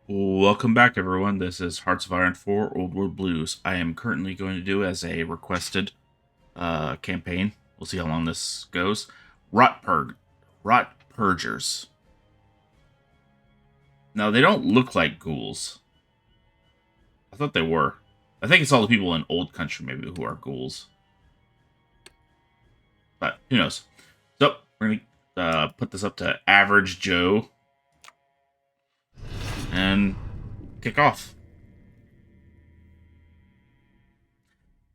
Welcome back, everyone. This is Hearts of Iron 4 Old World Blues. I am currently going to do as a requested campaign. We'll see how long this goes. Rotpurgers. Now, they don't look like ghouls. I thought they were. I think it's all the people in Old Country, maybe, who are ghouls. But who knows? So, we're going to put this up to Average Joe and kick off.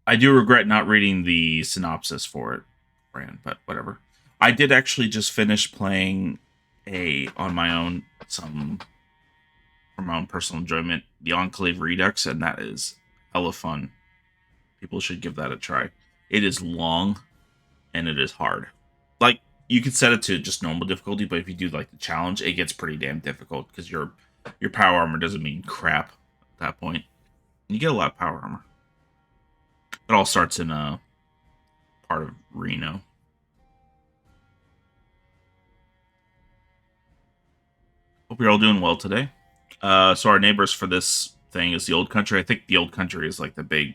I do regret not reading the synopsis for it, Brand, but whatever. I did actually just finish playing on my own some for my own personal enjoyment, the Enclave Redux, and that is hella fun. People should give that a try. It is long and it is hard. Like you could set it to just normal difficulty, but if you do like the challenge, it gets pretty damn difficult because your power armor doesn't mean crap at that point. And you get a lot of power armor. It all starts in a part of Reno. Hope you're all doing well today. So our neighbors for this thing is the Old Country. I think the Old Country is like the big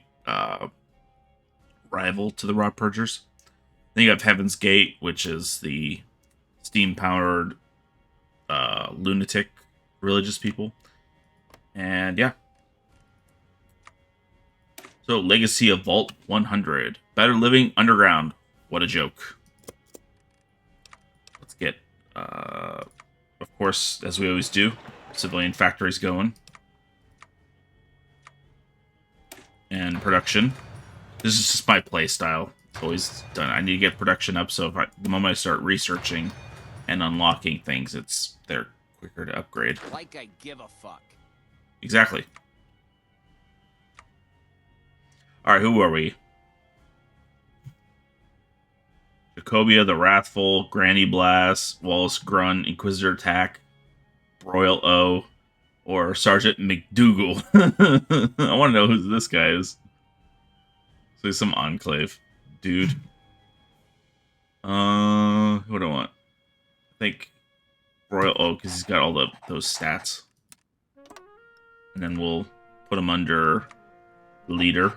rival to the Rotpurgers. Then you have Heaven's Gate, which is the steam-powered lunatic religious people. And yeah. So Legacy of Vault 100. Better living underground. What a joke. Let's get, of course, as we always do, civilian factories going. And production. This is just my play style. It's always done. I need to get production up, so the moment I start researching and unlocking things, they're quicker to upgrade. Like I give a fuck. Exactly. Alright, who are we? Jacobia the Wrathful, Granny Blast, Wallace Grun, Inquisitor Attack, Royal O, or Sergeant McDougal. I want to know who this guy is. So he's some Enclave dude. What do I want? I think Royal O, because he's got all those stats. And then we'll put him under leader.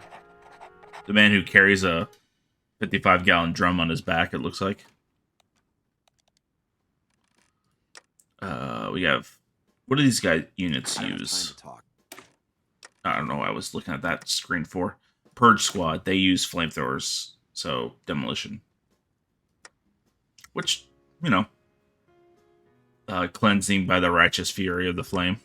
The man who carries a 55-gallon drum on his back, it looks like. We have... What do these guys units use? I don't know what I was looking at that screen for. Purge Squad, they use flamethrowers, so demolition. Which, you know, cleansing by the righteous fury of the flame.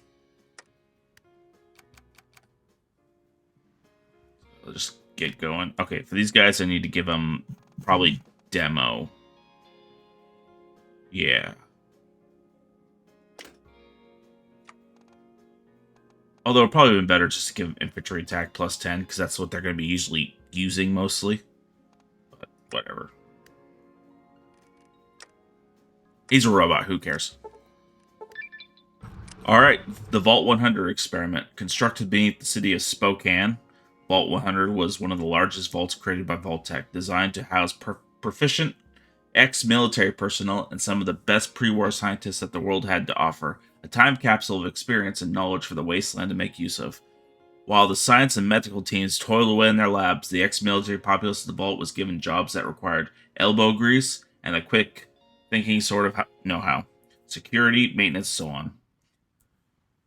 I'll just get going. Okay, for these guys, I need to give them probably demo. Yeah. Although it probably been better just to give them infantry attack plus 10, because that's what they're going to be usually using mostly. But whatever. He's a robot, who cares? Alright, the Vault 100 experiment. Constructed beneath the city of Spokane, Vault 100 was one of the largest vaults created by Vault-Tec, designed to house proficient ex-military personnel and some of the best pre-war scientists that the world had to offer. A time capsule of experience and knowledge for the wasteland to make use of. While the science and medical teams toiled away in their labs, the ex-military populace of the vault was given jobs that required elbow grease and a quick thinking sort of know-how. Security, maintenance, so on.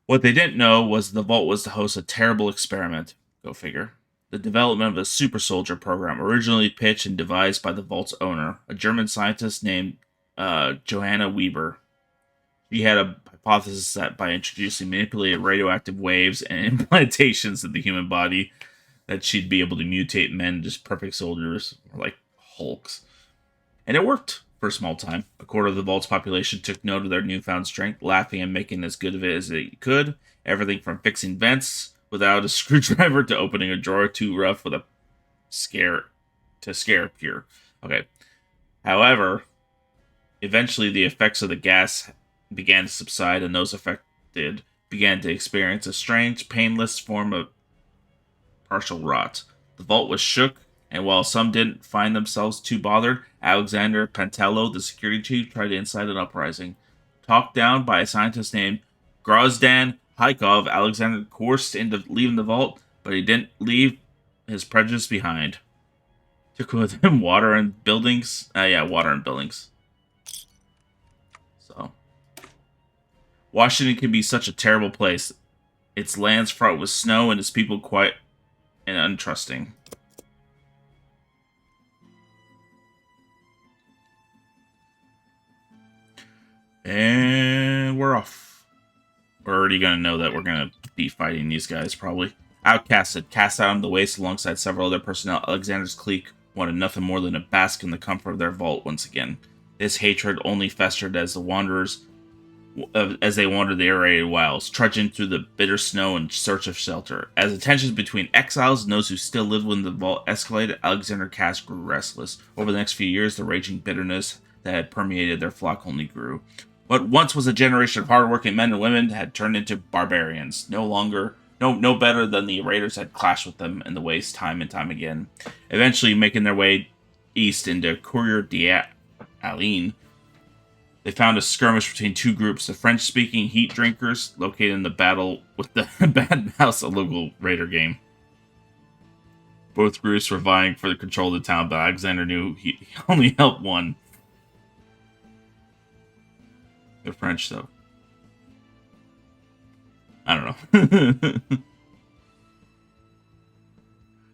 What they didn't know was the vault was to host a terrible experiment. Go figure. The development of a super soldier program, originally pitched and devised by the vault's owner, a German scientist named Johanna Weber. She had a hypothesis that by introducing manipulated radioactive waves and implantations in the human body, that she'd be able to mutate men into just perfect soldiers, like Hulks. And it worked for a small time. A quarter of the vault's population took note of their newfound strength, laughing and making as good of it as they could. Everything from fixing vents without a screwdriver to opening a drawer too rough with a scare pure. Okay. However, eventually the effects of the gas began to subside, and those affected began to experience a strange, painless form of partial rot. The vault was shook, and while some didn't find themselves too bothered, Alexander Pantello, the security chief, tried to incite an uprising. Talked down by a scientist named Grozdan Haikov, Alexander coerced into leaving the vault, but he didn't leave his prejudice behind. Took with him water and buildings. Water and buildings. So, Washington can be such a terrible place. Its lands fraught with snow and its people quiet and untrusting. And we're off. We're already going to know that we're going to be fighting these guys, probably. Outcasted, cast out on the waste alongside several other personnel, Alexander's clique wanted nothing more than to bask in the comfort of their vault once again. This hatred only festered as they wandered the aerated wilds, trudging through the bitter snow in search of shelter. As the tensions between exiles and those who still lived within the vault escalated, Alexander Cass grew restless. Over the next few years, the raging bitterness that had permeated their flock only grew. What once was a generation of hardworking men and women had turned into barbarians, no better than the raiders had clashed with them in the waste time and time again, eventually making their way east into Courier d'Alene. They found a skirmish between two groups, the French-speaking heat drinkers, located in the battle with the Bad Mouse, a local raider game. Both groups were vying for the control of the town, but Alexander knew he only helped one. The French, though. I don't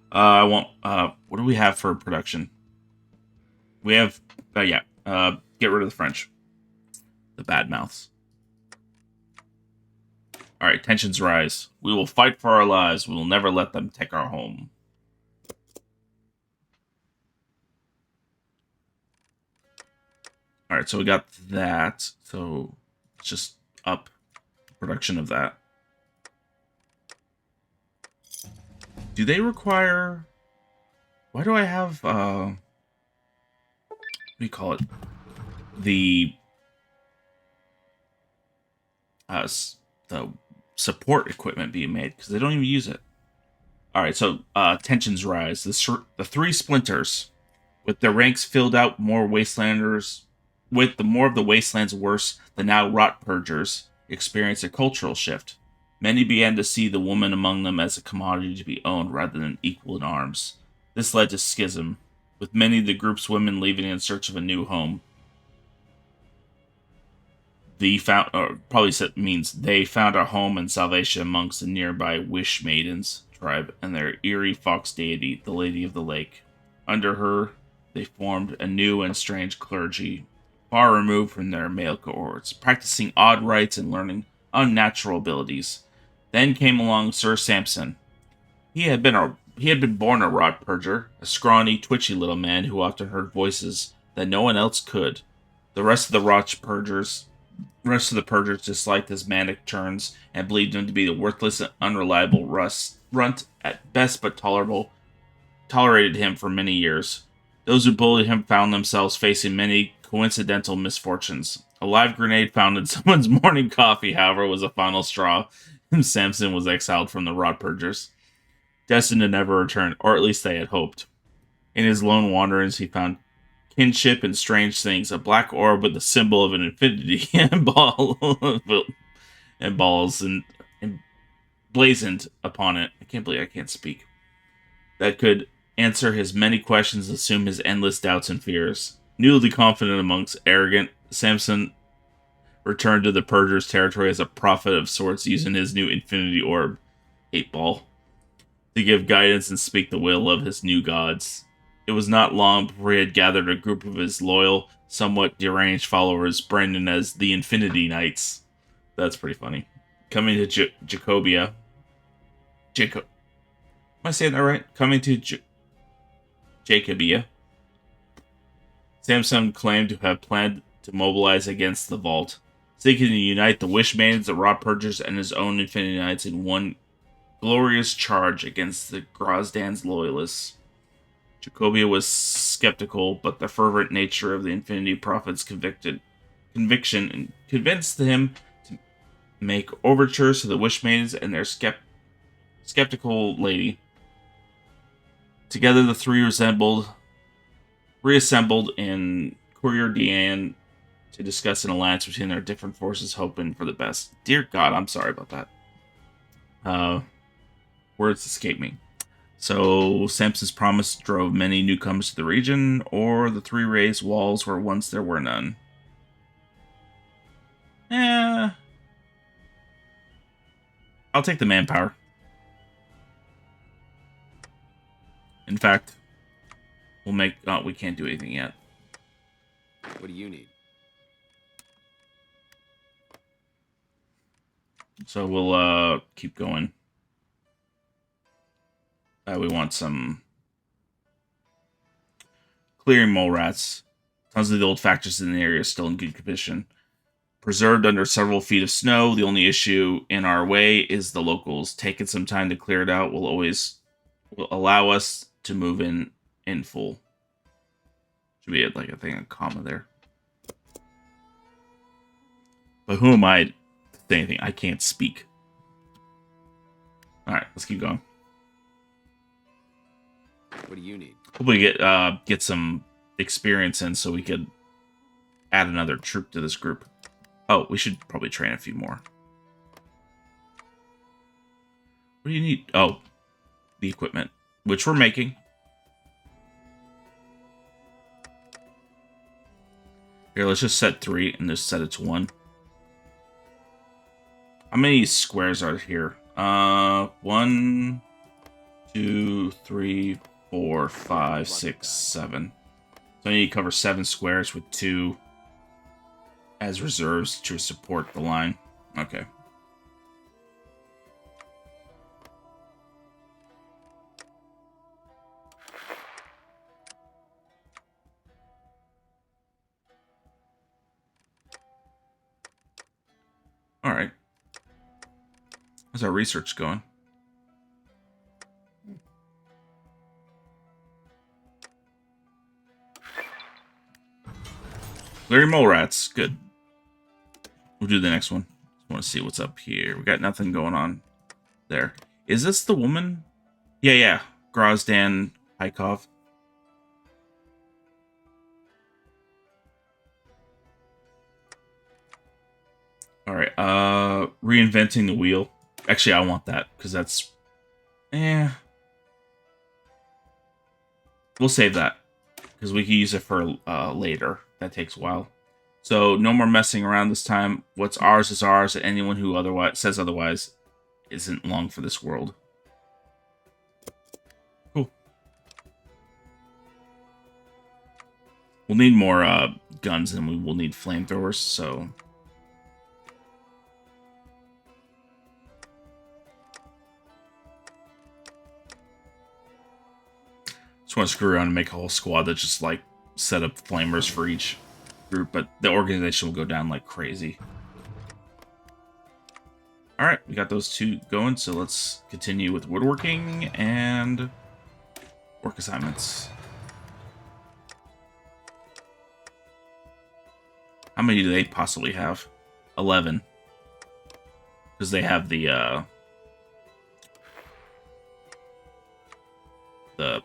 know. What do we have for production? We have, get rid of the French. The bad mouths. Alright, tensions rise. We will fight for our lives. We will never let them take our home. Alright, so we got that. So, let's just up production of that. Do they require... Why do I have, what do you call it? The support equipment being made, because they don't even use it. Alright, so, tensions rise. The three splinters, with their ranks filled out more wastelanders... With the more of the wastelands worse, the now Rotpurgers experienced a cultural shift. Many began to see the woman among them as a commodity to be owned rather than equal in arms. This led to schism, with many of the group's women leaving in search of a new home. They found a home and salvation amongst the nearby Wish Maidens tribe and their eerie fox deity, the Lady of the Lake. Under her, they formed a new and strange clergy, far removed from their male cohorts, practicing odd rites and learning unnatural abilities. Then came along Sir Samson. He had been born a Rotpurger, a scrawny, twitchy little man who often heard voices that no one else could. The rest of the Purgers disliked his manic turns and believed him to be the worthless and unreliable runt at best, but tolerated him for many years. Those who bullied him found themselves facing many coincidental misfortunes. A live grenade found in someone's morning coffee, however, was a final straw, and Samson was exiled from the Rotpurgers, destined to never return, or at least they had hoped. In his lone wanderings, he found kinship and strange things, a black orb with the symbol of an infinity and balls and blazoned upon it. I can't believe I can't speak. That could answer his many questions, assume his endless doubts and fears. Newly confident amongst arrogant, Samson returned to the Purgers' territory as a prophet of sorts, using his new infinity orb, 8-ball, to give guidance and speak the will of his new gods. It was not long before he had gathered a group of his loyal, somewhat deranged followers, branded as the Infinity Knights. That's pretty funny. Coming to Jacobia. Am I saying that right? Coming to Jacobia. Samson claimed to have planned to mobilize against the Vault, seeking to unite the Wish Maidens, the Rotpurgers, and his own Infinity Knights in one glorious charge against the Grozdan's loyalists. Jacobia was skeptical, but the fervent nature of the Infinity Prophet's conviction convinced him to make overtures to the Wish Maidens and their skeptical lady. Together, the three reassembled in Courier d'Alene to discuss an alliance between their different forces, hoping for the best. Dear God, I'm sorry about that. Words escape me. So Samson's promise drove many newcomers to the region, or the three raised walls where once there were none. Eh, I'll take the manpower. In fact, we'll make... Oh, we can't do anything yet. What do you need? So we'll keep going. We want some clearing mole rats. Tons of the old factories in the area are still in good condition. Preserved under several feet of snow. The only issue in our way is the locals. Taking some time to clear it out will allow us to move in full. Should be like a thing, a comma there. But who am I to say anything? I can't speak. All right, let's keep going. What do you need? Hopefully get some experience in so we could add another troop to this group. Oh, we should probably train a few more. What do you need? Oh, the equipment, which we're making. Here, let's just set 3 and just set it to 1. How many squares are here? 1, 2, 3, 4, 5, 6, 7. So I need to cover 7 squares with 2 as reserves to support the line. Okay. All right. How's our research going? Larry Mole Rats. Good. We'll do the next one. Just want to see what's up here. We got nothing going on there. Is this the woman? Yeah. Grozdan Haikov. All right. Reinventing the wheel. Actually, I want that because that's... We'll save that because we can use it for later. That takes a while. So no more messing around this time. What's ours is ours, and anyone who says otherwise isn't long for this world. Cool. We'll need more guns, and we will need flamethrowers, so... Just want to screw around and make a whole squad that just, like, set up flamers for each group, but the organization will go down like crazy. Alright, we got those 2 going, so let's continue with woodworking and work assignments. How many do they possibly have? 11. Because they have the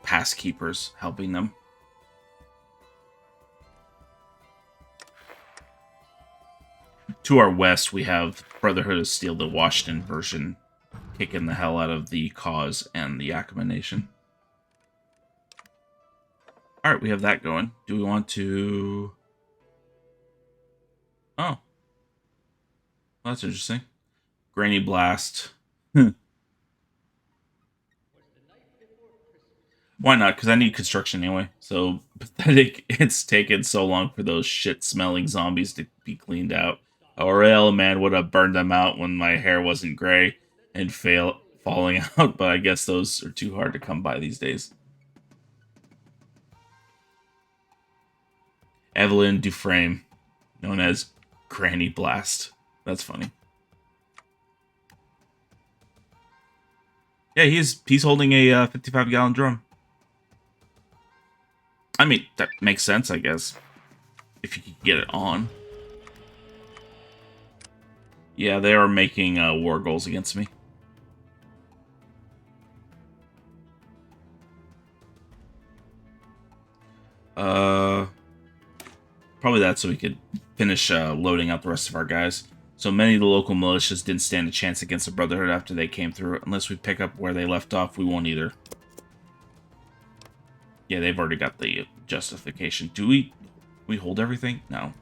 pass keepers helping them. To our west, we have Brotherhood of Steel, the Washington version, kicking the hell out of the Cause and the Yakima Nation. Alright, we have that going. Do we want to... Oh. Well, that's interesting. Granny Blast. Why not? Because I need construction anyway. So pathetic it's taken so long for those shit-smelling zombies to be cleaned out. Or hell, man, would have burned them out when my hair wasn't gray and falling out. But I guess those are too hard to come by these days. Evelyn Dufresne, known as Granny Blast. That's funny. Yeah, he's holding a 55-gallon drum. I mean, that makes sense, I guess. If you could get it on. Yeah, they are making war goals against me. Probably that so we could finish loading out the rest of our guys. So many of the local militias didn't stand a chance against the Brotherhood after they came through. Unless we pick up where they left off, we won't either. Yeah, they've already got the justification. Do we hold everything? No.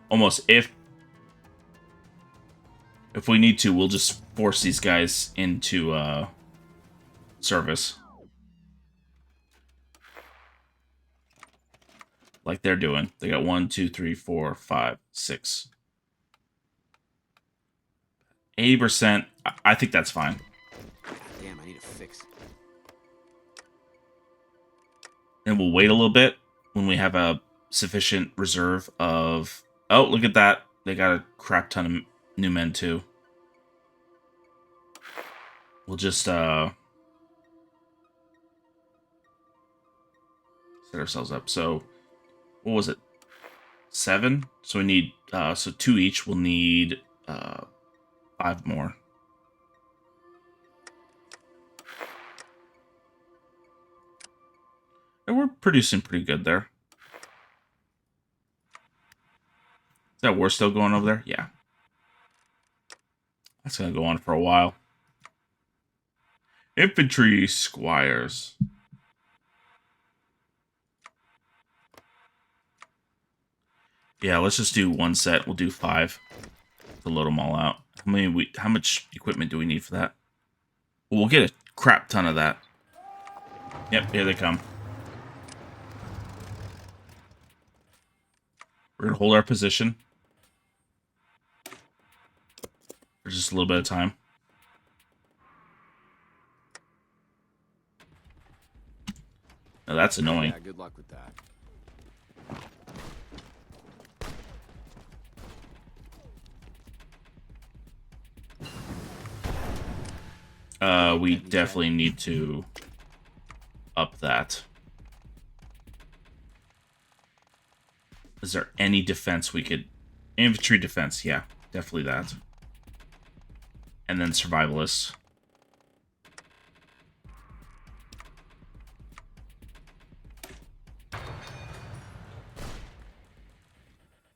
Almost. If we need to, we'll just force these guys into service. Like they're doing. They got 1, 2, 3, 4, 5, 6. 80%. I think that's fine. Damn, I need a fix. And we'll wait a little bit when we have a sufficient reserve of... Oh, look at that. They got a crap ton of new men, too. We'll just, set ourselves up. So, what was it? 7? So we need, so 2 each. We'll need, 5 more. And we're producing pretty good there. Is that war still going over there? Yeah. That's going to go on for a while. Infantry squires. Yeah, let's just do 1 set. We'll do 5 to load them all out. How much equipment do we need for that? Well, we'll get a crap ton of that. Yep, here they come. We're going to hold our position for just a little bit of time. Now that's annoying. Yeah, good luck with that. We definitely need to up that. Is there any defense we could... Infantry defense, yeah. Definitely that. And then survivalists.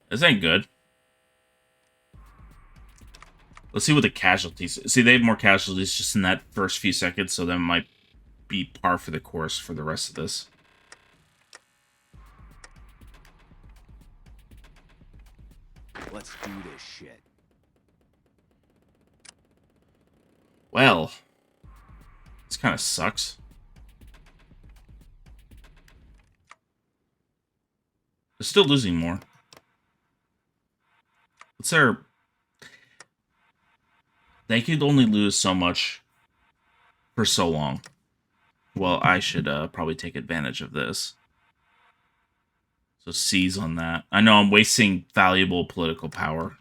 This ain't good. Let's see what the casualties... See, they have more casualties just in that first few seconds, so that might be par for the course for the rest of this. Let's do this shit. Well, this kind of sucks. They're still losing more. What's their... They could only lose so much for so long. Well, I should probably take advantage of this. So seize on that. I know I'm wasting valuable political power.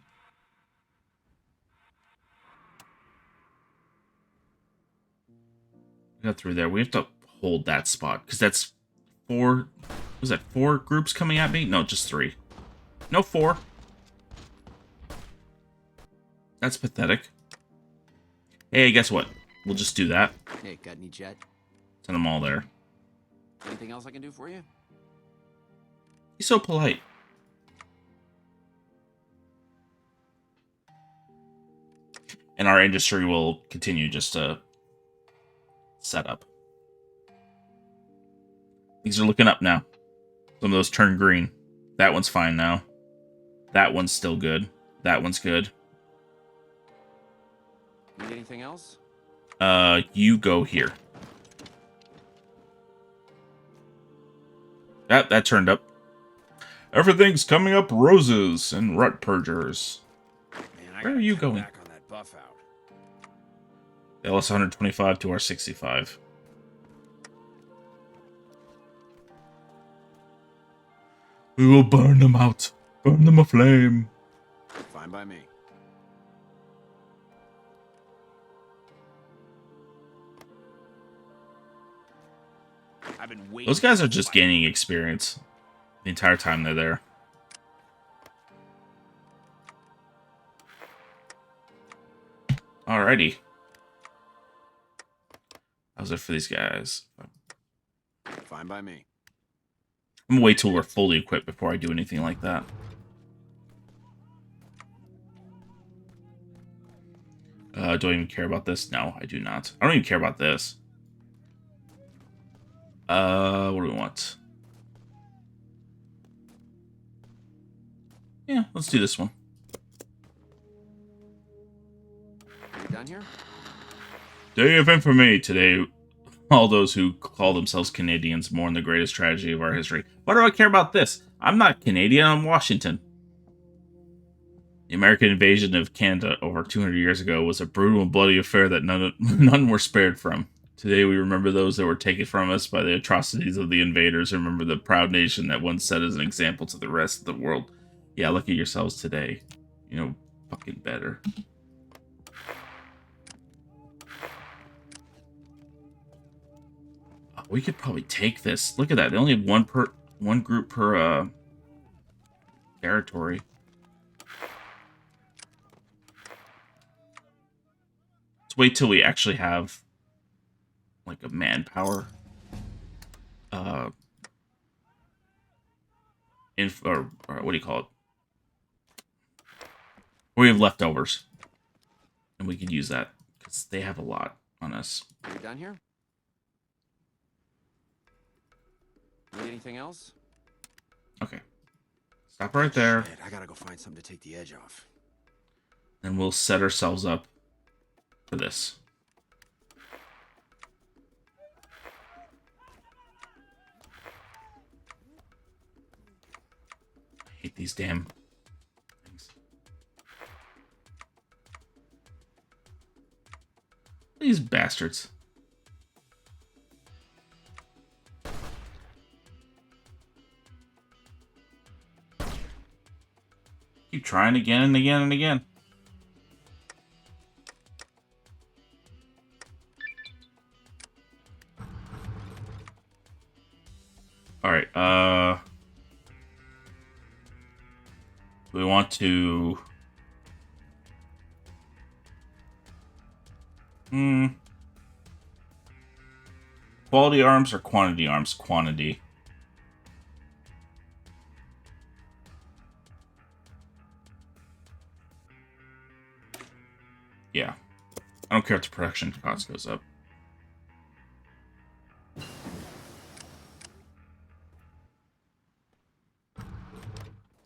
Got through there. We have to hold that spot because that's 4. Was that 4 groups coming at me? No, just 3. No, 4. That's pathetic. Hey, guess what? We'll just do that. Hey, got any jet? Send them all there. Anything else I can do for you? He's so polite. And our industry will continue just to set up. These are looking up now. Some of those turn green. That one's fine now. That one's still good. That one's good. Need anything else? You go here. That turned up. Everything's coming up roses and Rotpurgers. Where are you going? Back on that buff out. They lost 125 to our 65. We will burn them out. Burn them aflame. Fine by me. I've been waiting. Those guys are just gaining experience the entire time they're there. Alrighty. How's it for these guys? Fine by me. I'm gonna wait till we're fully equipped before I do anything like that. Do I even care about this? No, I do not. I don't even care about this. What do we want? Yeah, let's do this one. Are we done here? Day of infamy today. All those who call themselves Canadians mourn the greatest tragedy of our history. Why do I care about this? I'm not Canadian, I'm Washington. The American invasion of Canada over 200 years ago was a brutal and bloody affair that none were spared from. Today we remember those that were taken from us by the atrocities of the invaders. Remember the proud nation that once set as an example to the rest of the world. Yeah, look at yourselves today. You know, fucking better. Oh, we could probably take this. Look at that. They only have one group per territory. Let's wait till we actually have like a manpower or what do you call it? We have leftovers. And we could use that because they have a lot on us. Are we done here? Need anything else? Okay. Stop right there. Shit, I gotta go find something to take the edge off. Then we'll set ourselves up for this. I hate these damn things. These bastards. Keep trying again and again and again. Alright, we want to quality arms or quantity arms? Quantity. Yeah. I don't care if the production cost goes up.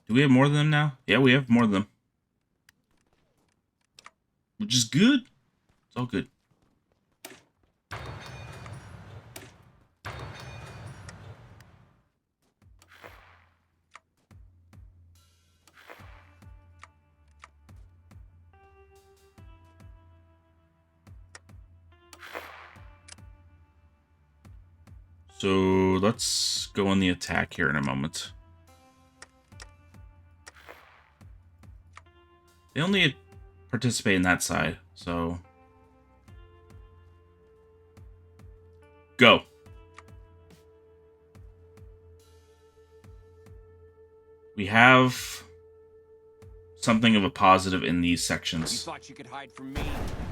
Do we have more than them now? Yeah, we have more than them. Which is good. It's all good. So let's go on the attack here in a moment. They only participate in that side, so go. We have something of a positive in these sections. You thought you could hide from me?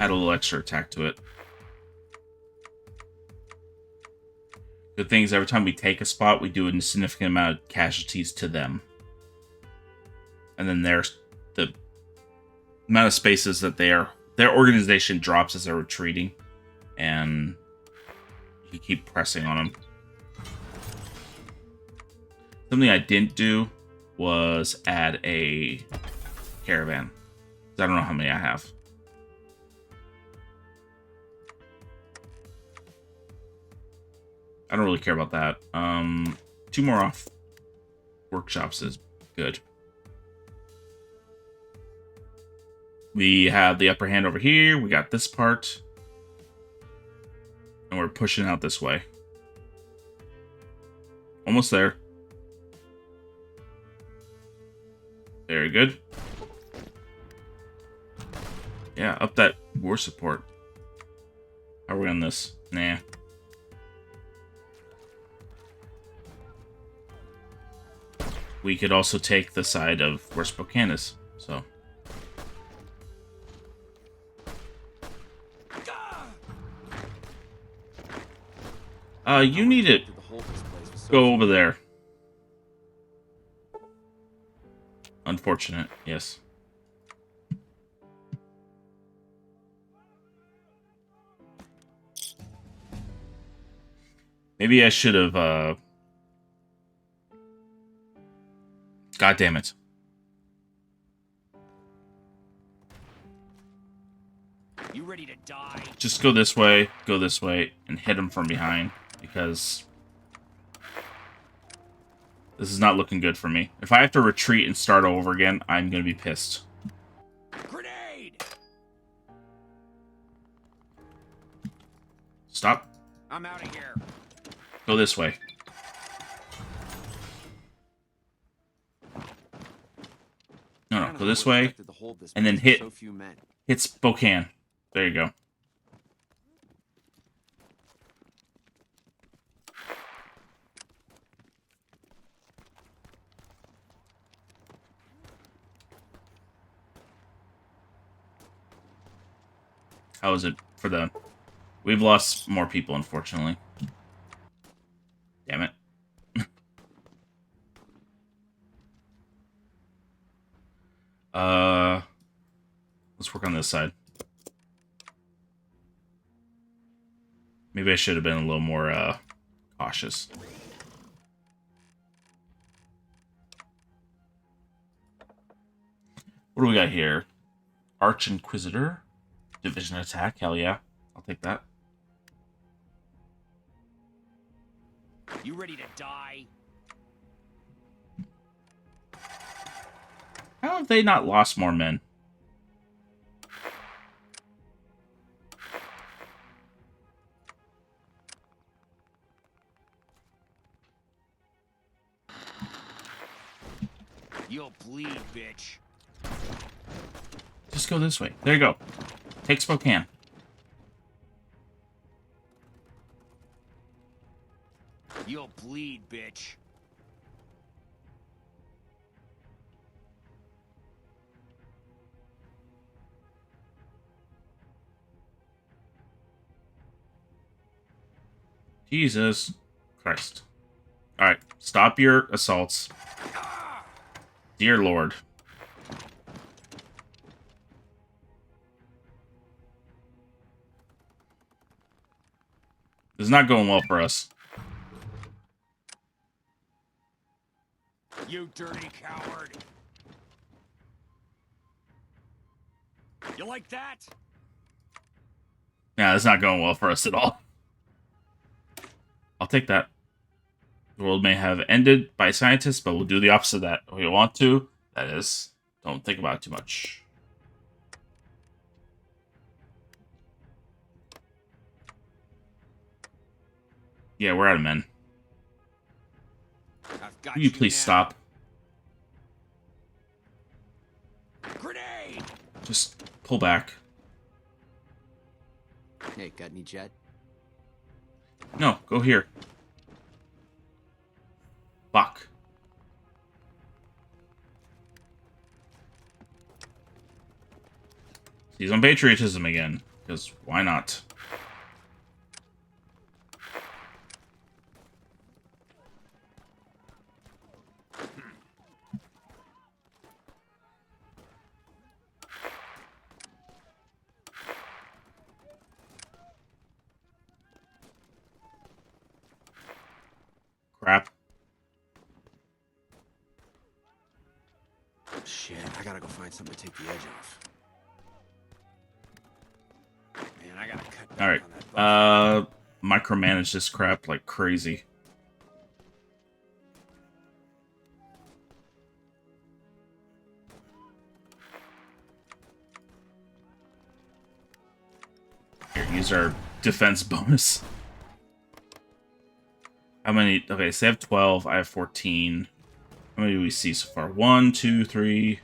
Add a little extra attack to it. Good thing is every time we take a spot, we do a significant amount of casualties to them. And then there's the amount of spaces that their organization drops as they're retreating. And you keep pressing on them. Something I didn't do was add a caravan. I don't know how many I have. I don't really care about that. 2 more off workshops is good. We have the upper hand over here. We got this part. And we're pushing out this way. Almost there. Very good. Yeah, up that war support. How are we on this? Nah. We could also take the side of where Spokane is, so. You need to go over there. Unfortunate, yes. Maybe I should have, God damn it. You ready to die? Just go this way, and hit him from behind, because this is not looking good for me. If I have to retreat and start over again, I'm gonna be pissed. Grenade! Stop. I'm out of here. Go this way. No, go this way, and then hit Spokane. There you go. How is it for them? We've lost more people, unfortunately. Damn it. Let's work on this side. Maybe I should have been a little more, cautious. What do we got here? Arch Inquisitor. Division attack. Hell yeah. I'll take that. You ready to die? How have they not lost more men? You'll bleed, bitch. Just go this way. There you go. Take Spokane. You'll bleed, bitch. Jesus Christ. Alright, stop your assaults. Dear Lord. This is not going well for us. You dirty coward. You like that? Yeah, it's not going well for us at all. I'll take that. The world may have ended by scientists, but we'll do the opposite of that. If we want to, that is, don't think about it too much. Yeah, we're out of men. I've got Will you please now. stop? Grenade! Just pull back. Hey, got any jet? No, go here. Fuck. He's on patriotism again, because why not? Crap. Shit, I gotta go find something to take the edge off. Man, I gotta cut back on that Alright. Micromanage this crap like crazy. Here, use our defense bonus. How many? Okay, so they have 12. I have 14. How many do we see so far? 1, 2, 3,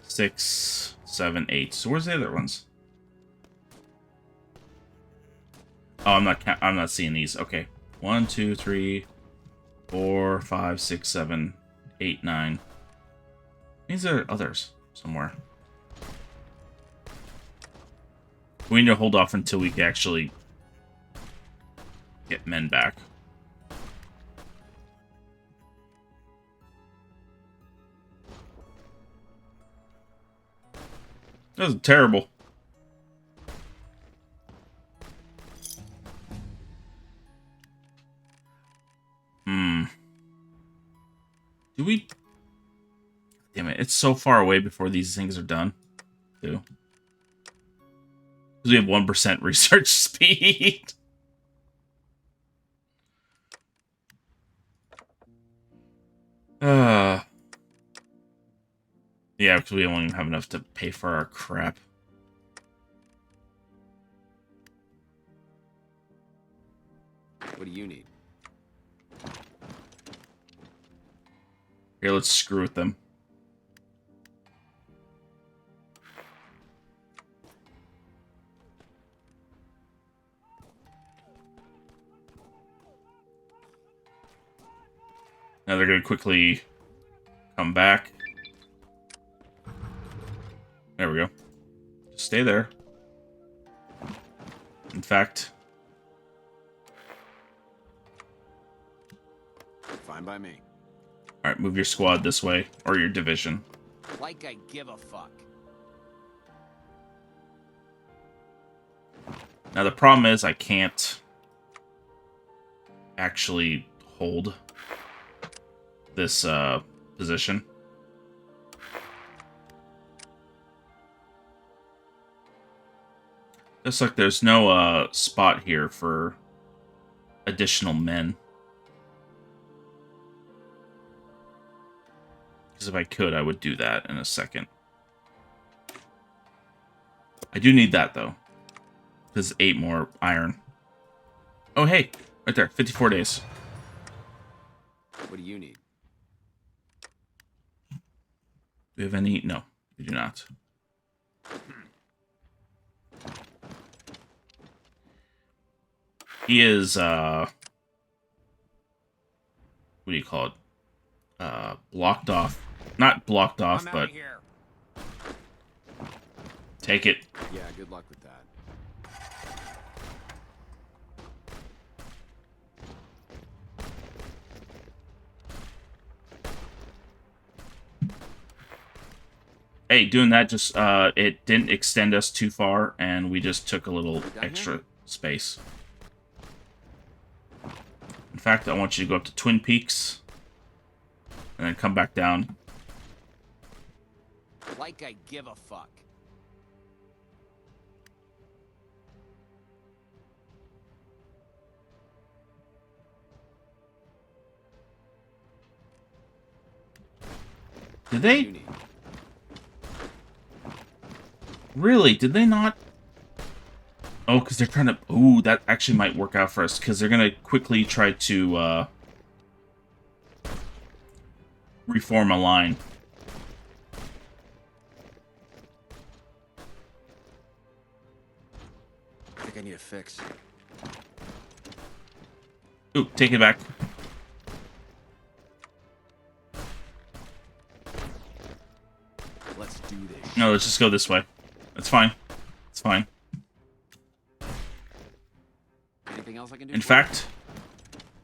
6, 7, 8. So where's the other ones? Oh, I'm not seeing these. Okay. 1, 2, 3, 4, 5, 6, 7, 8, 9. These are others somewhere. We need to hold off until we can actually get men back. That was terrible. Do we... Damn it, it's so far away before these things are done, too. Because we have 1% research speed. Yeah, because we don't even have enough to pay for our crap. What do you need? Here, let's screw with them. Now they're going to quickly come back. There we go. Just stay there. In fact... Fine by me. Alright, move your squad this way. Or your division. Like I give a fuck. Now the problem is I can't actually hold this position. Looks like there's no spot here for additional men. Because if I could, I would do that in a second. I do need that, though. Because 8 more iron. Oh, hey. Right there. 54 days. What do you need? Do we have any? No, we do not. He is, what do you call it? Blocked off. Not blocked off, but... Here. Take it. Yeah, good luck with that. Hey, doing that just, it didn't extend us too far, and we just took a little extra space. In fact, I want you to go up to Twin Peaks, and then come back down. Like I give a fuck. Did they? Really? Did they not? Oh, because they're trying to... Ooh, that actually might work out for us, because they're going to quickly try to reform a line. I think I need a fix. Ooh, take it back. Let's do this. No, let's just go this way. That's fine. It's fine. Anything else I can do? In fact,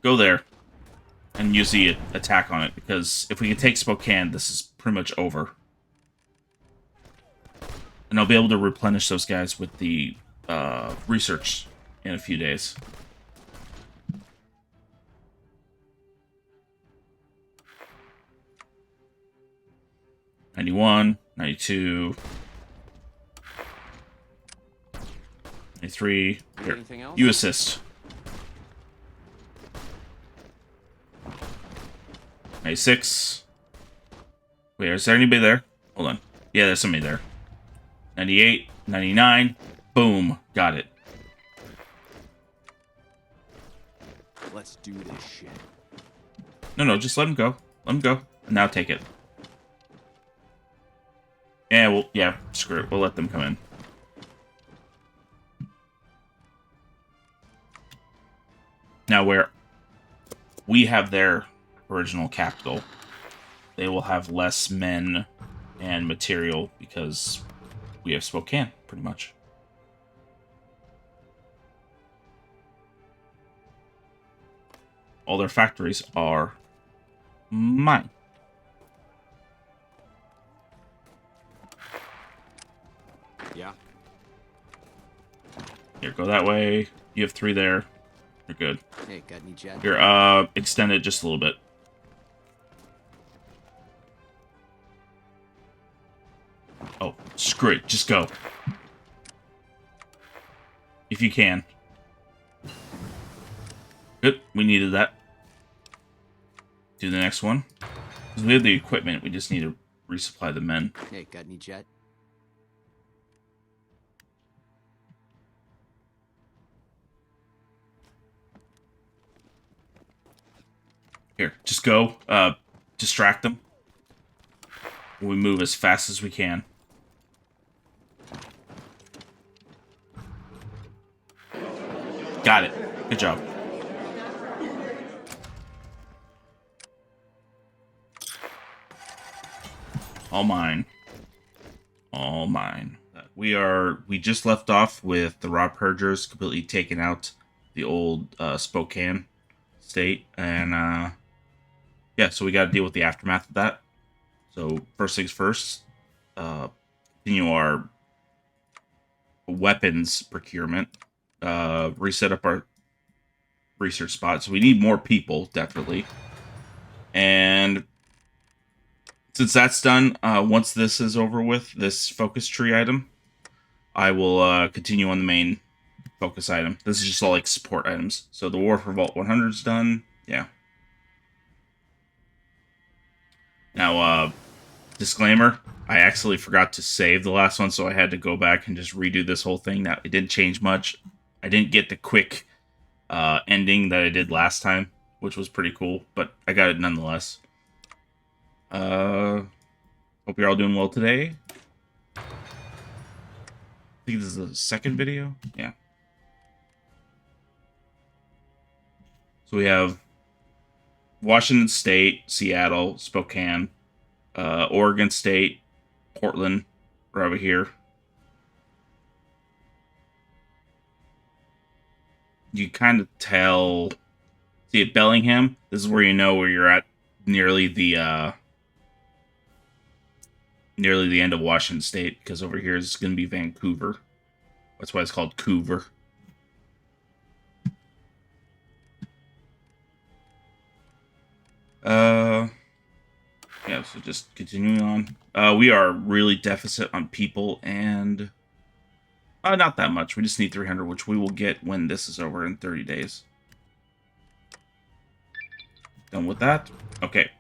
go there and use the attack on it, because if we can take Spokane, this is pretty much over. And I'll be able to replenish those guys with the research in a few days. '91, '92, '93. Here, anything else? you assist. '96. Wait, is there anybody there? Hold on. Yeah, there's somebody there. '98, '99. Boom. Got it. Let's do this shit. No, just let him go. Let him go. And now take it. Yeah, screw it. We'll let them come in. Now, where we have their original capital, they will have less men and material because we have Spokane, pretty much. All their factories are mine. Yeah. Here, go that way. You have 3 there. You're good. Hey, got any jet? Here, extend it just a little bit. Screw it. Just go. If you can. Good. We needed that. Do the next one. Because we have the equipment. We just need to resupply the men. Hey, got any jet? Here. Just go. Distract them. We move as fast as we can. Got it. Good job. All mine. All mine. We just left off with the Rotpurgers completely taking out the old Spokane state, and yeah, so we got to deal with the aftermath of that. So first things first, continue our weapons procurement. Reset up our research spots. So we need more people, definitely. And since that's done, once this is over with, this focus tree item, I will continue on the main focus item. This is just all like support items. So the War for Vault 100 is done. Yeah. Now, disclaimer, I actually forgot to save the last one, so I had to go back and just redo this whole thing. Now, it didn't change much. I didn't get the quick ending that I did last time, which was pretty cool, but I got it nonetheless. Hope you're all doing well today. I think this is the second video. Yeah. So we have Washington State, Seattle, Spokane, Oregon State, Portland, right over here. You kind of tell. See at Bellingham, this is where you know where you're at nearly the end of Washington State, because over here is going to be Vancouver. That's why it's called Coover. Yeah, so just continuing on. We are really deficit on people, and not that much. We just need 300, which we will get when this is over in 30 days. Done with that. Okay.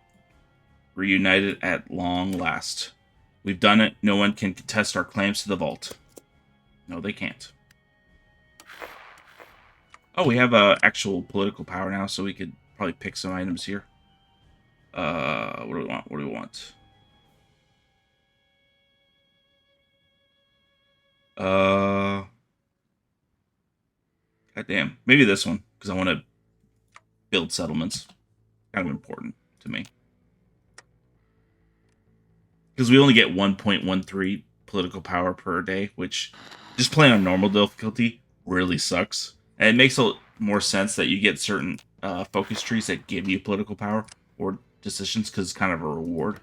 Reunited at long last. We've done it. No one can contest our claims to the vault. No, they can't. Oh, we have actual political power now, so we could probably pick some items here. What do we want? What do we want? Goddamn. Maybe this one, because I want to build settlements. Kind of important to me. Because we only get 1.13 political power per day, which, just playing on normal difficulty, really sucks. And it makes a more sense that you get certain focus trees that give you political power or decisions, because it's kind of a reward.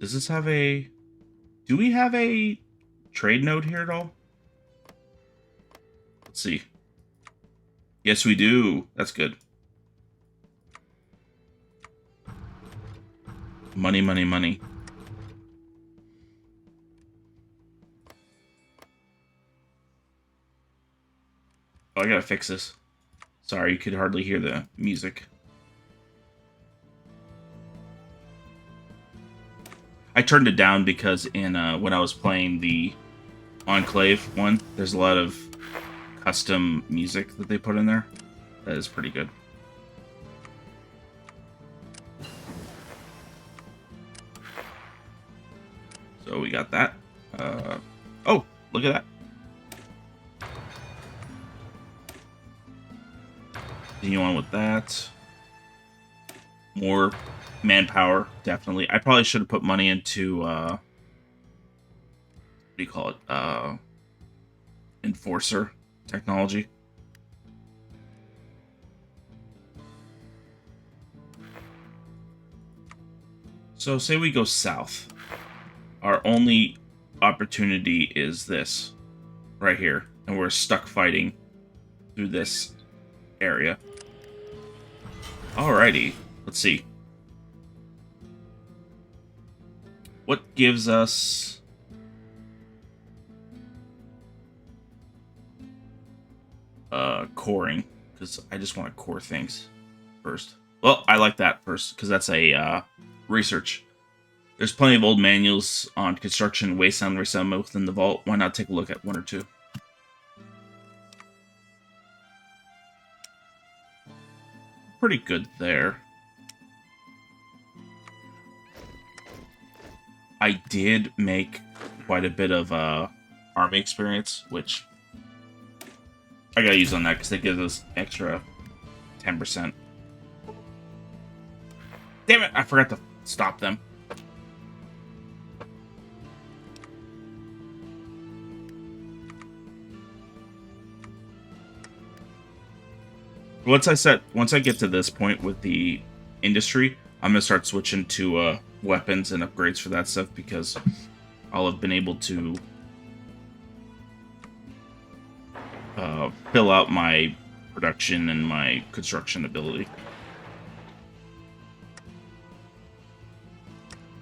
Does this have a... Do we have a trade node here at all? Let's see. Yes, we do. That's good. Money, money, money. Oh, I gotta fix this. Sorry, you could hardly hear the music. I turned it down because in when I was playing the Enclave one, there's a lot of custom music that they put in there. That is pretty good. So we got that. Oh, look at that. Continue on with that. More manpower, definitely. I probably should have put money into, what do you call it? Enforcer technology. So say we go south. Our only opportunity is this right here, and we're stuck fighting through this area. Alrighty, let's see. What gives us coring, because I just want to core things first. Well, I like that first because that's a research. There's plenty of old manuals on construction, wasteland resettlement within the vault. Why not take a look at one or two? Pretty good there. I did make quite a bit of army experience, which I gotta use on that because they give us extra 10%. Damn it, I forgot to stop them. Once I get to this point with the industry, I'm gonna start switching to weapons and upgrades for that stuff because I'll have been able to fill out my production and my construction ability.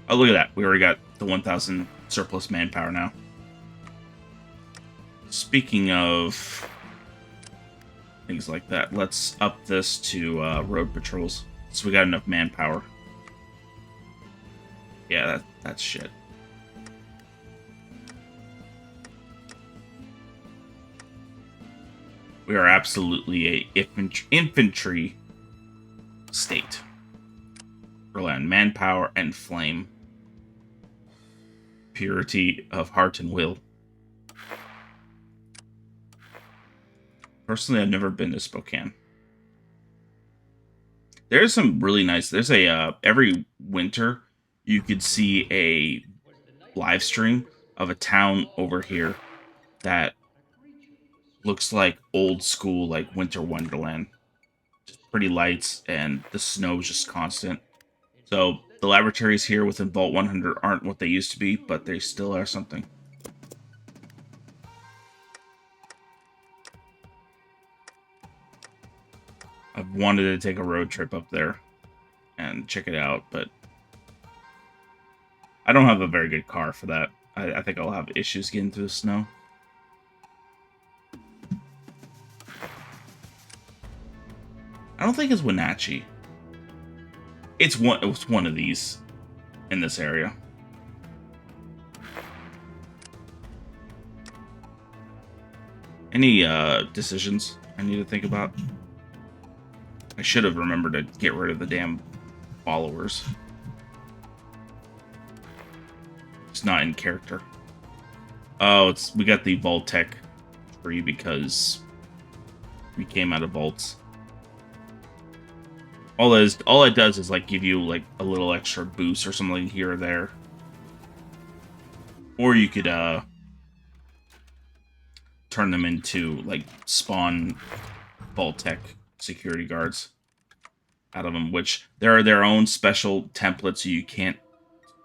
Oh, look at that. We already got the 1,000 surplus manpower now. Speaking of things like that, let's up this to road patrols. So we got enough manpower. Yeah, that's shit. We are absolutely a infantry state. Rely on manpower and flame. Purity of heart and will. Personally, I've never been to Spokane. There's some really nice. There's a every winter you could see a live stream of a town over here that looks like old school, like winter wonderland. Just pretty lights, and the snow's just constant. So the laboratories here within Vault 100 aren't what they used to be, but they still are something. I've wanted to take a road trip up there and check it out, but I don't have a very good car for that. I think I'll have issues getting through the snow. I don't think it's Wenatchee. It's one of these in this area. Any decisions I need to think about? I should have remembered to get rid of the damn followers. It's not in character. Oh, we got the Vault-Tec free because we came out of vaults. All it does is like give you like a little extra boost or something here or there. Or you could turn them into like spawn Vault-Tec security guards out of them, which there are their own special templates, so you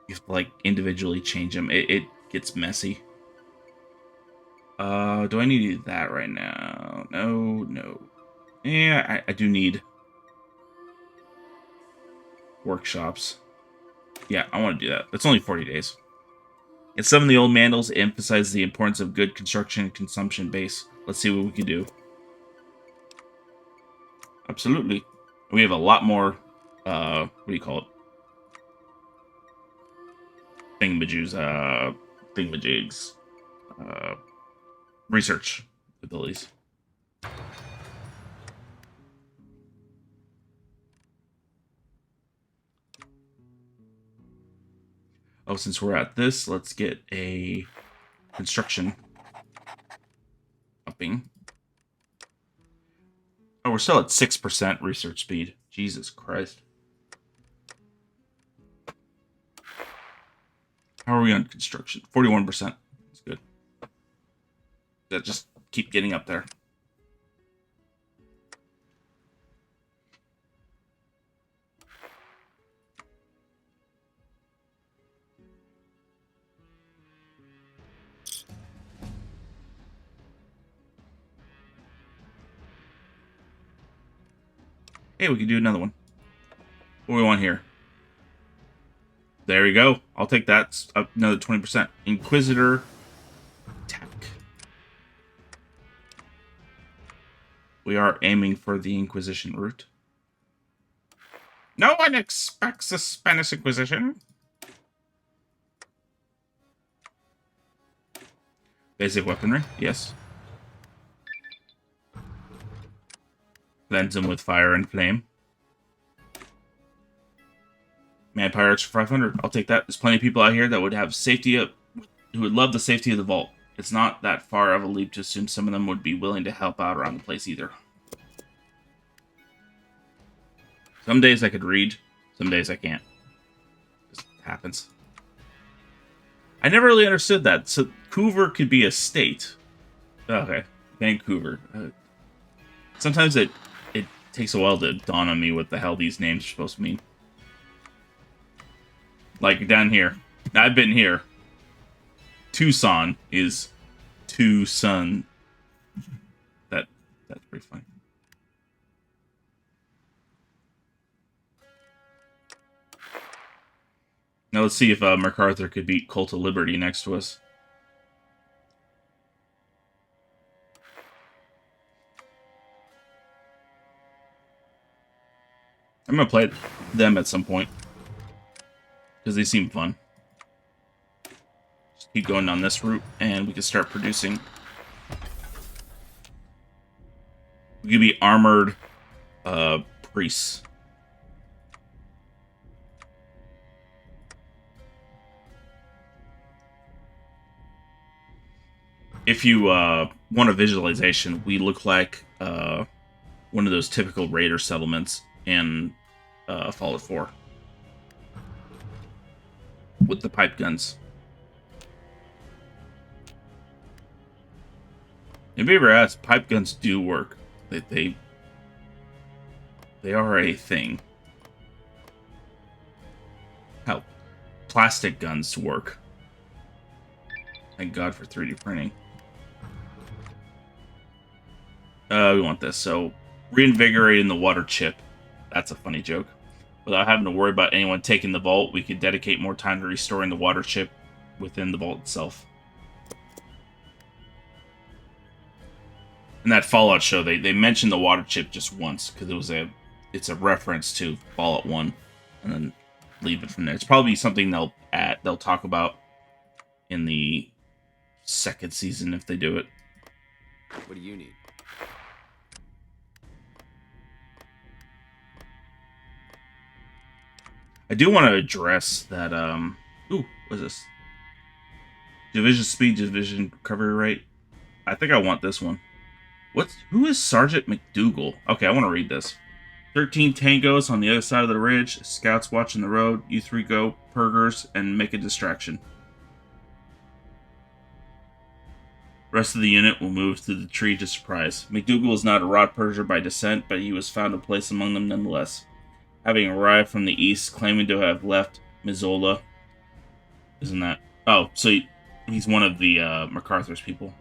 have to like individually change them. It gets messy. Do I need that right now? No. Yeah, I do need workshops. Yeah, I want to do that. That's only 40 days. In some of the old manuals, it emphasizes the importance of good construction and consumption base. Let's see what we can do. Absolutely. We have a lot more, what do you call it? Thingamajigs, research abilities. Oh, since we're at this, let's get a construction upping. Oh, we're still at 6% research speed. Jesus Christ. How are we on construction? 41%. That's good. That just keep getting up there. Hey, we can do another one. What do we want here? There we go. I'll take that. It's up another 20%. Inquisitor Tech. We are aiming for the Inquisition route. No one expects the Spanish Inquisition. Basic weaponry, yes. Cleanse them with fire and flame. Manpower extra 500. I'll take that. There's plenty of people out here that would have safety up, who would love the safety of the vault. It's not that far of a leap to assume some of them would be willing to help out around the place either. Some days I could read, some days I can't. It just happens. I never really understood that. So Vancouver could be a state. Okay, Vancouver. Sometimes it takes a while to dawn on me what the hell these names are supposed to mean. Like down here. I've been here. Tucson is Tucson. That's pretty funny. Now let's see if MacArthur could beat Cult of Liberty next to us. I'm gonna play them at some point because they seem fun. Just keep going down this route, and we can start producing. We could be armored priests. If you want a visualization, we look like one of those typical raider settlements in Fallout 4. With the pipe guns. If you ever asked, pipe guns do work. They are a thing. How plastic guns work. Thank God for 3D printing. We want this. So, reinvigorating the water chip. That's a funny joke. Without having to worry about anyone taking the vault, we could dedicate more time to restoring the water chip within the vault itself. In that Fallout show, they mentioned the water chip just once because it's a reference to Fallout 1, and then leave it from there. It's probably something they'll talk about in the second season if they do it. What do you need? I do want to address that, ooh, what is this? Division speed, division recovery rate. I think I want this one. Who is Sergeant McDougal? Okay, I want to read this. 13 tangos on the other side of the ridge, scouts watching the road, you three go, purgers, and make a distraction. Rest of the unit will move through the tree to surprise. McDougal is not a Rotpurger by descent, but he was found a place among them nonetheless. Having arrived from the east, claiming to have left Missoula. Isn't that... Oh, so he's one of the MacArthur's people.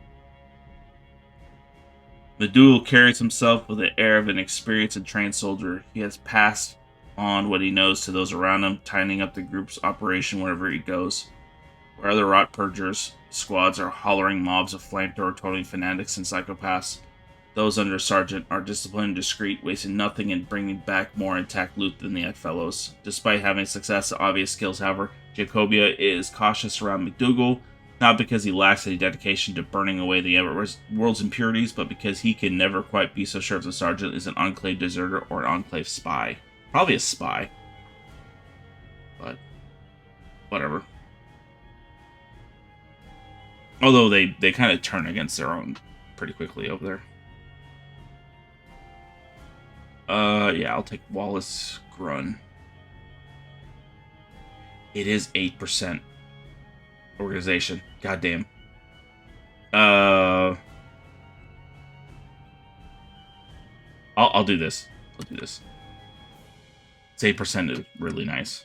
McDougal carries himself with the air of an experienced and trained soldier. He has passed on what he knows to those around him, tightening up the group's operation wherever he goes. Where other Rotpurgers squads are hollering mobs of flamethrower-toting fanatics and psychopaths, those under Sergeant are disciplined and discreet, wasting nothing in bringing back more intact loot than the fellows. Despite having success at obvious skills, however, Jacobia is cautious around McDougal, not because he lacks any dedication to burning away the world's impurities, but because he can never quite be so sure if the Sergeant is an Enclave deserter or an Enclave spy. Probably a spy. But, whatever. Although they kind of turn against their own pretty quickly over there. Yeah, I'll take Wallace Grun. It is 8% organization. Goddamn. I'll do this. I'll do this. It's 8% is really nice.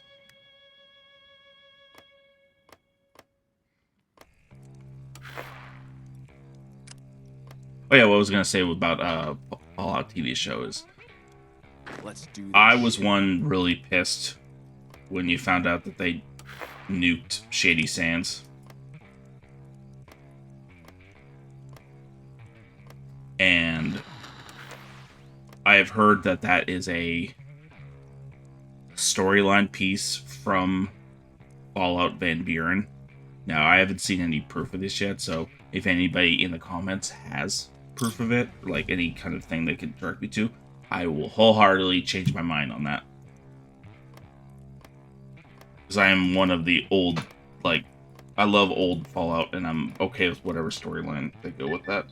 Oh yeah, what I was gonna say about Fallout TV show is Let's do this I was shit. one really pissed when you found out that they nuked Shady Sands. And I've heard that that is a storyline piece from Fallout Van Buren. Now, I haven't seen any proof of this yet, so if anybody in the comments has proof of it, like any kind of thing they can direct me to, I will wholeheartedly change my mind on that. Because I am one of the old, like, I love old Fallout, and I'm okay with whatever storyline they go with that.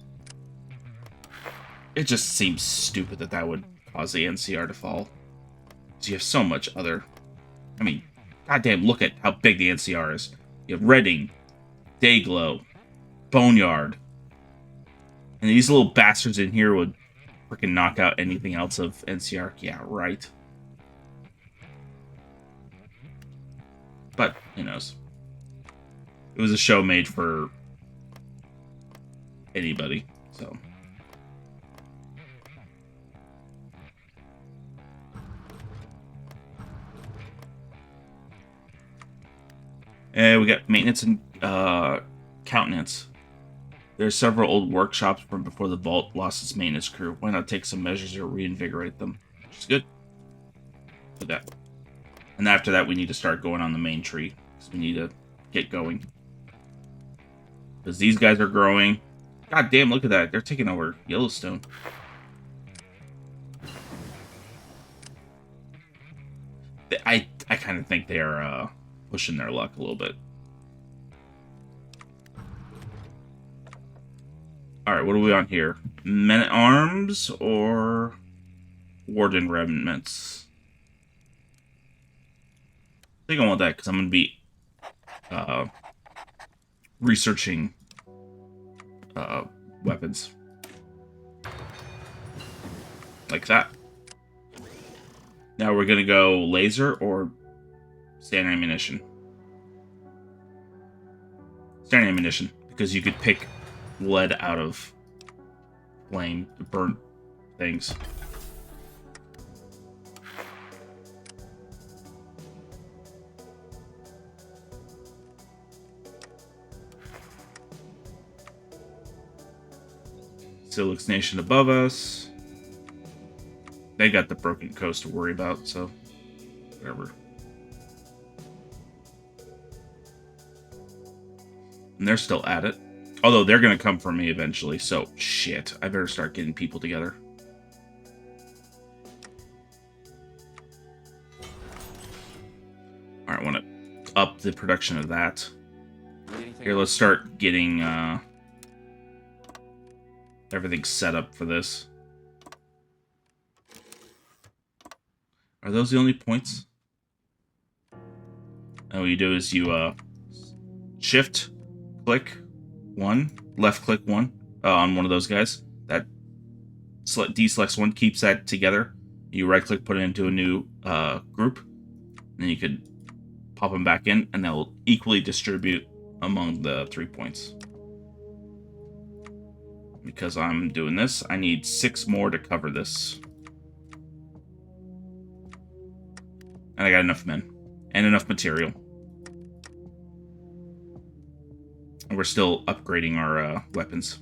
It just seems stupid that that would cause the NCR to fall. Because you have so much other... I mean, goddamn, look at how big the NCR is. You have Redding, Dayglow, Boneyard. And these little bastards in here would freaking knock out anything else of NCR. Yeah, right. But, who knows. It was a show made for anybody, so... And we got maintenance and countenance. There are several old workshops from before the vault lost its maintenance crew. Why not take some measures to reinvigorate them? Which is good. Do that. And after that, we need to start going on the main tree. Because we need to get going. Because these guys are growing. God damn, look at that. They're taking over Yellowstone. I kind of think they're pushing their luck a little bit. Alright, what are we on here? Men-at-Arms or Warden Remnants? I think I want that because I'm going to be researching weapons. Like that. Now we're going to go laser or standard ammunition. Standard ammunition, because you could pick lead out of flame to burn things. Silix Nation above us. They got the Broken Coast to worry about, so whatever. And they're still at it. Although they're going to come for me eventually, so shit. I better start getting people together. Alright, I want to up the production of that. Here, let's start getting everything set up for this. Are those the only points? And what you do is you shift, click, one, left click one on one of those guys. That deselects one, keeps that together. You right click, put it into a new group. And then you could pop them back in, and they'll equally distribute among the 3 points. Because I'm doing this, I need 6 more to cover this. And I got enough men. And enough material. And we're still upgrading our weapons.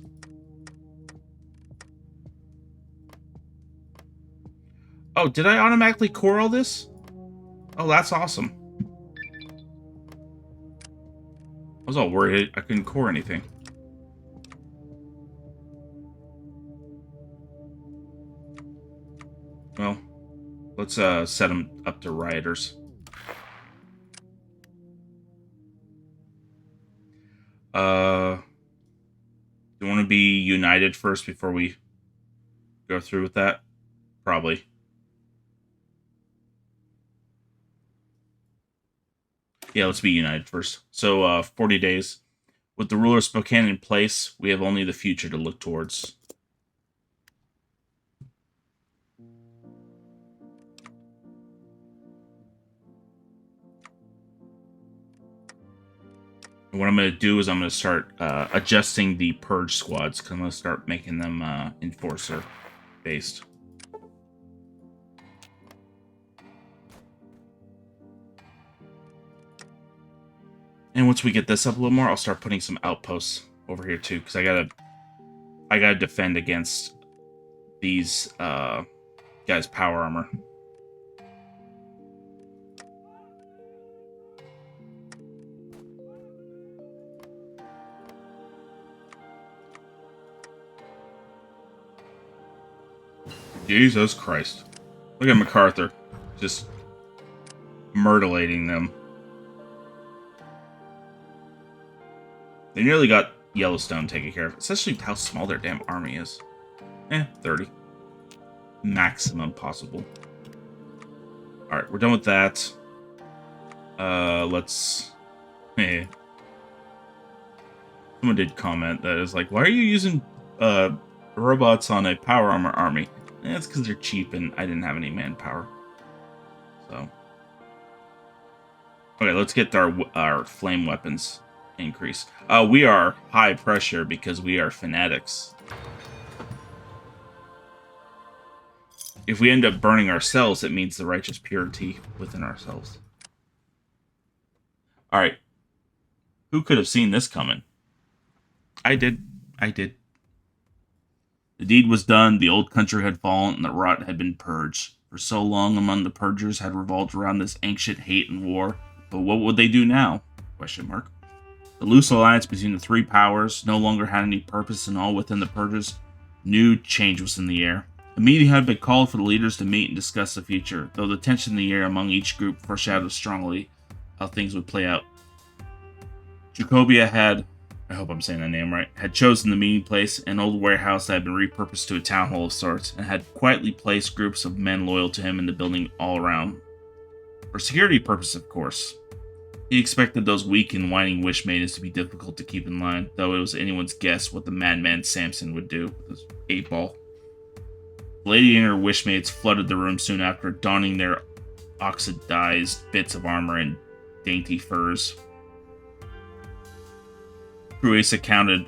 Oh, did I automatically core all this? Oh, that's awesome. I was all worried I couldn't core anything. Well, let's set them up to rioters. Do you want to be united first before we go through with that? Probably. Yeah, let's be united first. So, 40 days. With the ruler of Spokane in place, we have only the future to look towards. And what I'm going to do is I'm going to start adjusting the purge squads, because I'm going to start making them enforcer-based. And once we get this up a little more, I'll start putting some outposts over here too, because I gotta defend against these Guy's power armor. Jesus Christ. Look at MacArthur. Just mutilating them. They nearly got Yellowstone taken care of, especially how small their damn army is. 30. Maximum possible. Alright, we're done with that. Let's... Someone did comment that is like, why are you using robots on a power armor army? It's because they're cheap and I didn't have any manpower. So... Okay, let's get our flame weapons increase. We are high pressure because we are fanatics. If we end up burning ourselves, it means the righteous purity within ourselves. Alright. Who could have seen this coming? I did. The deed was done, the old country had fallen, and the rot had been purged. For so long among the purgers had revolved around this ancient hate and war, but what would they do now? Question mark. The loose alliance between the three powers no longer had any purpose, and all within the purgers new change was in the air. A meeting had been called for the leaders to meet and discuss the future, though the tension in the air among each group foreshadowed strongly how things would play out. Jacobia had, I hope I'm saying that name right, had chosen the meeting place, an old warehouse that had been repurposed to a town hall of sorts, and had quietly placed groups of men loyal to him in the building all around. For security purposes, of course. He expected those weak and whining wish maidens to be difficult to keep in line, though it was anyone's guess what the madman Samson would do with his 8-ball. The lady and her wish maids flooded the room soon after, donning their oxidized bits of armor and dainty furs. Cruesa counted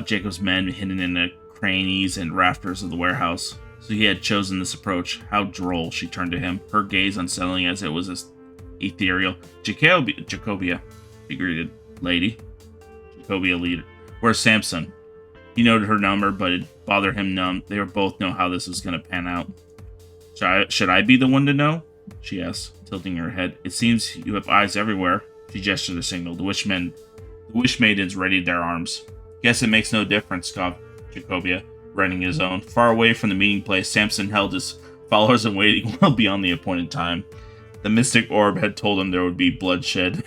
Jacob's men hidden in the crannies and rafters of the warehouse, so he had chosen this approach. How droll, she turned to him, her gaze unsettling as it was ethereal. Jacobia, he greeted. Lady. Jacobia leader. Where's Samson? He noted her number, but it bothered him none. They would both know how this was going to pan out. Should I be the one to know? She asked, tilting her head. It seems you have eyes everywhere. She gestured a signal. The wish maidens readied their arms. Guess it makes no difference, scoffed Jacobia, writing his own. Far away from the meeting place, Samson held his followers in waiting well beyond the appointed time. The mystic orb had told him there would be bloodshed.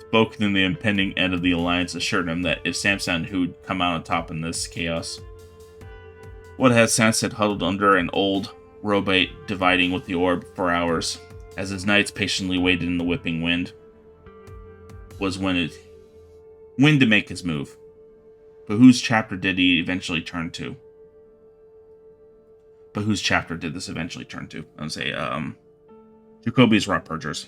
Spoken in the impending end of the alliance assured him that if Samson who'd come out on top in this chaos. What had Samson huddled under an old rowboat dividing with the orb for hours, as his knights patiently waited in the whipping wind, was when to make his move. But whose chapter did he eventually turn to? But whose chapter did this eventually turn to? I would say, Jacobi's Rotpurgers.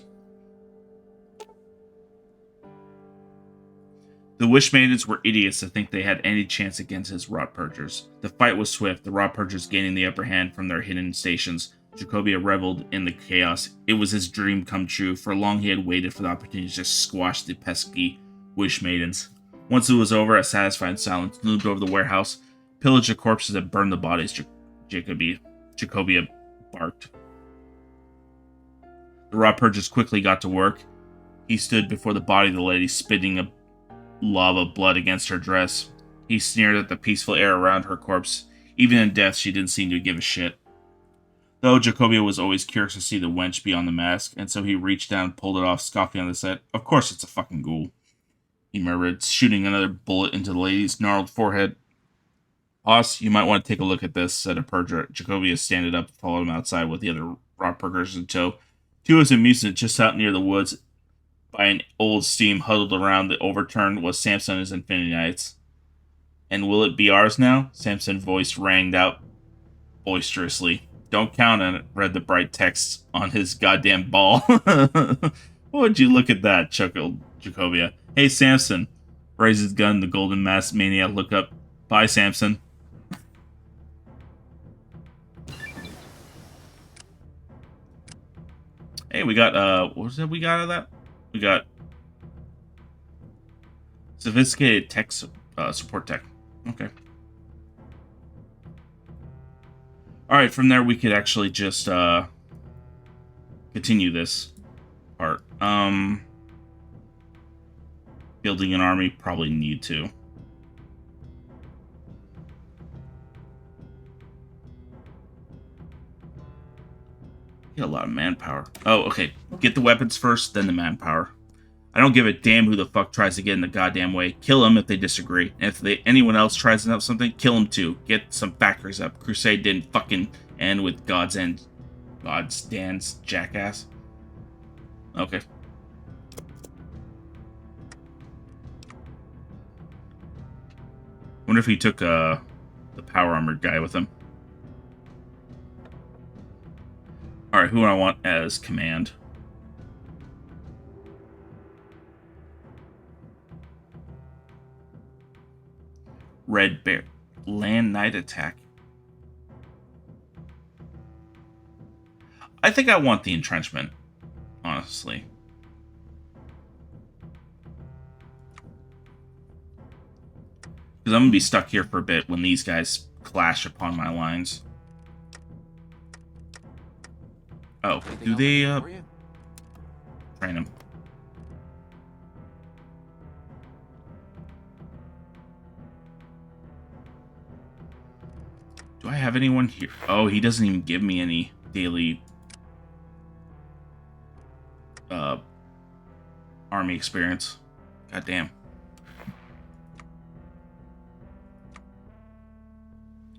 The Wish Maidens were idiots to think they had any chance against his Rotpurgers. The fight was swift, the Rotpurgers gaining the upper hand from their hidden stations. Jacobia reveled in the chaos. It was his dream come true. For long he had waited for the opportunity to just squash the pesky Wish Maidens. Once it was over, a satisfied silence loomed over the warehouse. Pillaged the corpses and burned the bodies, Jacobia barked. The Rotpurgers quickly got to work. He stood before the body of the lady, spitting a lava blood against her dress. He sneered at the peaceful air around her corpse. Even in death, she didn't seem to give a shit. Though Jacobia was always curious to see the wench beyond the mask, and so he reached down and pulled it off, scoffing on the set. Of course it's a fucking ghoul, he murmured, shooting another bullet into the lady's gnarled forehead. Boss, you might want to take a look at this, said a purger. Jacobia standed up and followed him outside with the other Rotpurgers in tow. To his amusement, just out near the woods, by an old steam huddled around the overturned, was Samson and his Infinity Knights. And will it be ours now? Samson's voice rang out boisterously. Don't count on it, read the bright text on his goddamn ball. Would you look at that, chuckled Jacobia. Hey, Samson. Raised his gun, the golden masked maniac looked up. Bye, Samson. Hey, we got, what was that we got out of that? We got sophisticated tech, support tech. Okay. Alright, from there we could actually just continue this part. Building an army, probably need to. Get a lot of manpower. Oh, okay. Get the weapons first, then the manpower. I don't give a damn who the fuck tries to get in the goddamn way. Kill them if they disagree. And if anyone else tries to have something, kill them too. Get some factories up. Crusade didn't fucking end with God's Dan's jackass. Okay. Wonder if he took the power armored guy with him. Alright, who do I want as command? Red Bear. Land Knight attack. I think I want the entrenchment, honestly. Because I'm going to be stuck here for a bit when these guys clash upon my lines. Oh, do they train him? Do I have anyone here? Oh, he doesn't even give me any daily army experience. God damn.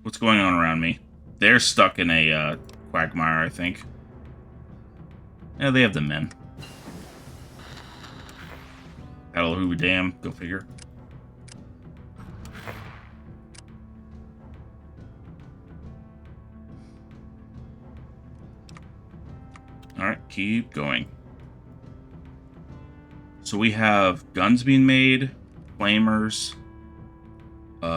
What's going on around me? They're stuck in a quagmire, I think. Yeah, they have the men. Battle who damn, go figure. Alright, keep going. So we have guns being made, flamers, we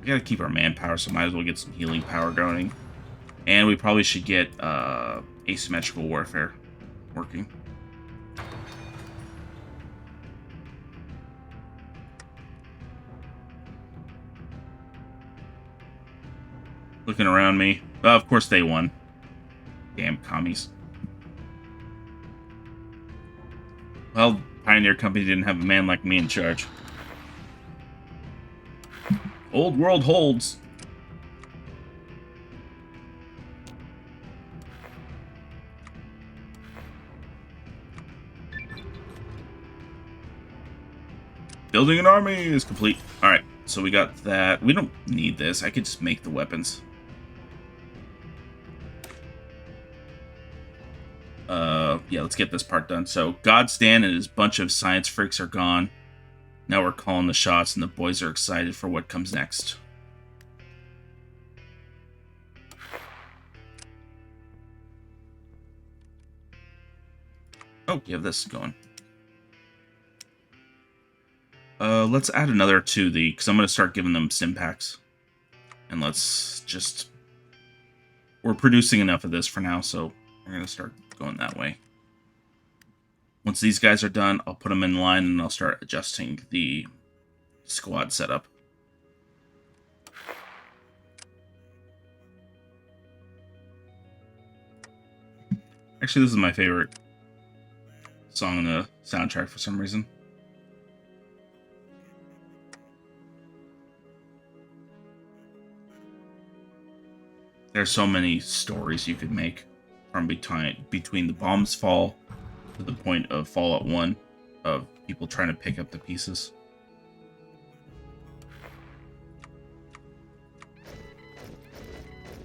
gotta keep our manpower, so might as well get some healing power going. And we probably should get asymmetrical warfare working. Looking around me. Of course they won. Damn commies. Well, Pioneer Company didn't have a man like me in charge. Old world holds. Building an army is complete. Alright, so we got that. We don't need this. I could just make the weapons. Yeah, let's get this part done. So, Godstan and his bunch of science freaks are gone. Now we're calling the shots, and the boys are excited for what comes next. Oh, you have this going. Let's add another to the, because I'm going to start giving them sim packs. And let's just, we're producing enough of this for now, so we're going to start going that way. Once these guys are done, I'll put them in line and I'll start adjusting the squad setup. Actually, this is my favorite song on the soundtrack for some reason. There's so many stories you could make from between the bombs fall to the point of Fallout 1 of people trying to pick up the pieces.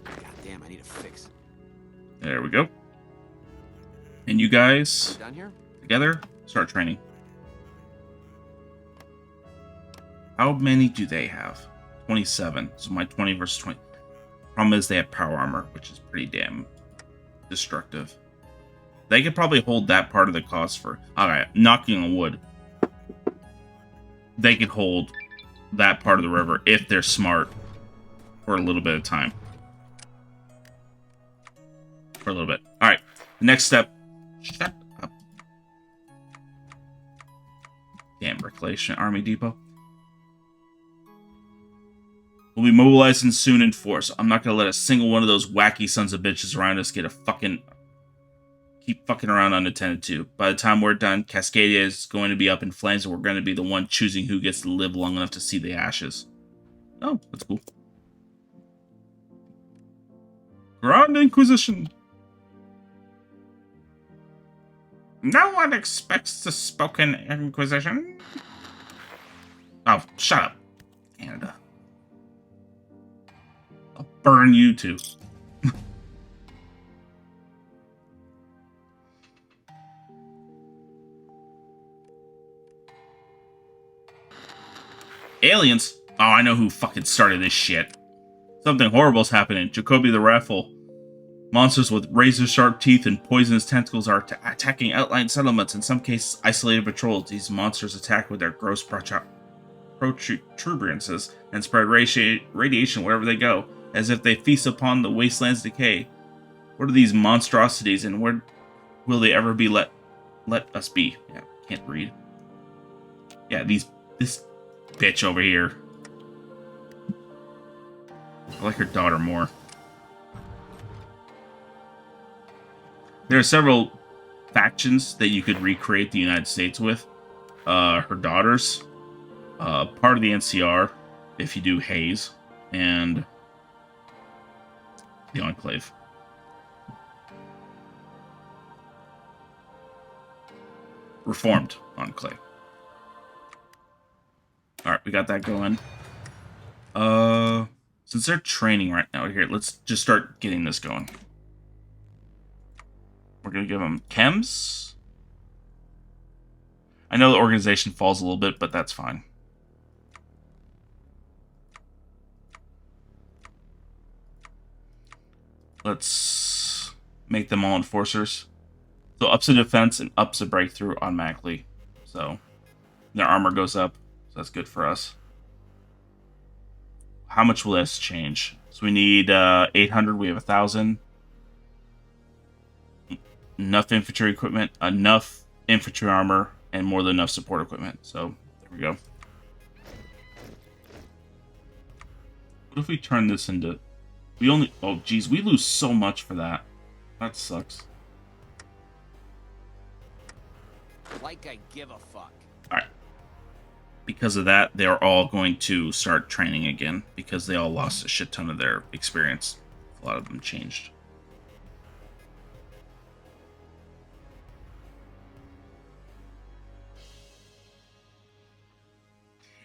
God damn, I need a fix. There we go. And you guys, Down here? together, start training. How many do they have? 27. So my 20 versus 20. Problem is they have power armor, which is pretty damn destructive. They could probably hold that part of the cost for... Alright, knocking on wood. They could hold that part of the river if they're smart for a little bit of time. For a little bit. Alright, the next step... Shut up. Damn, Reclamation Army Depot. We'll be mobilizing soon in force. I'm not gonna let a single one of those wacky sons of bitches around us keep fucking around unattended to. By the time we're done, Cascadia is going to be up in flames, and we're going to be the one choosing who gets to live long enough to see the ashes. Oh, that's cool. Grand Inquisition. No one expects the Spokane Inquisition. Oh, shut up, Canada. I'll burn you too. Aliens? Oh, I know who fucking started this shit. Something horrible's happening. Jacoby the Raffle. Monsters with razor-sharp teeth and poisonous tentacles are attacking outlying settlements, in some cases isolated patrols. These monsters attack with their gross protuberances and spread radiation wherever they go, as if they feast upon the wasteland's decay. What are these monstrosities, and where will they ever be let us be? Yeah, can't read. Yeah, this bitch over here. I like her daughter more. There are several factions that you could recreate the United States with. Her daughters, part of the NCR, if you do Hayes, and the Enclave. Reformed Enclave. Alright, we got that going. Since they're training right now here, let's just start getting this going. We're going to give them chems. I know the organization falls a little bit, but that's fine. Let's make them all enforcers. So ups the defense and ups the breakthrough automatically. So their armor goes up. So that's good for us. How much will this change? So we need 800. We have 1,000. Enough infantry equipment, enough infantry armor, and more than enough support equipment. So there we go. What if we turn this into... Oh, geez, we lose so much for that. That sucks. Like I give a fuck. Alright. Because of that, they're all going to start training again, because they all lost a shit ton of their experience. A lot of them changed.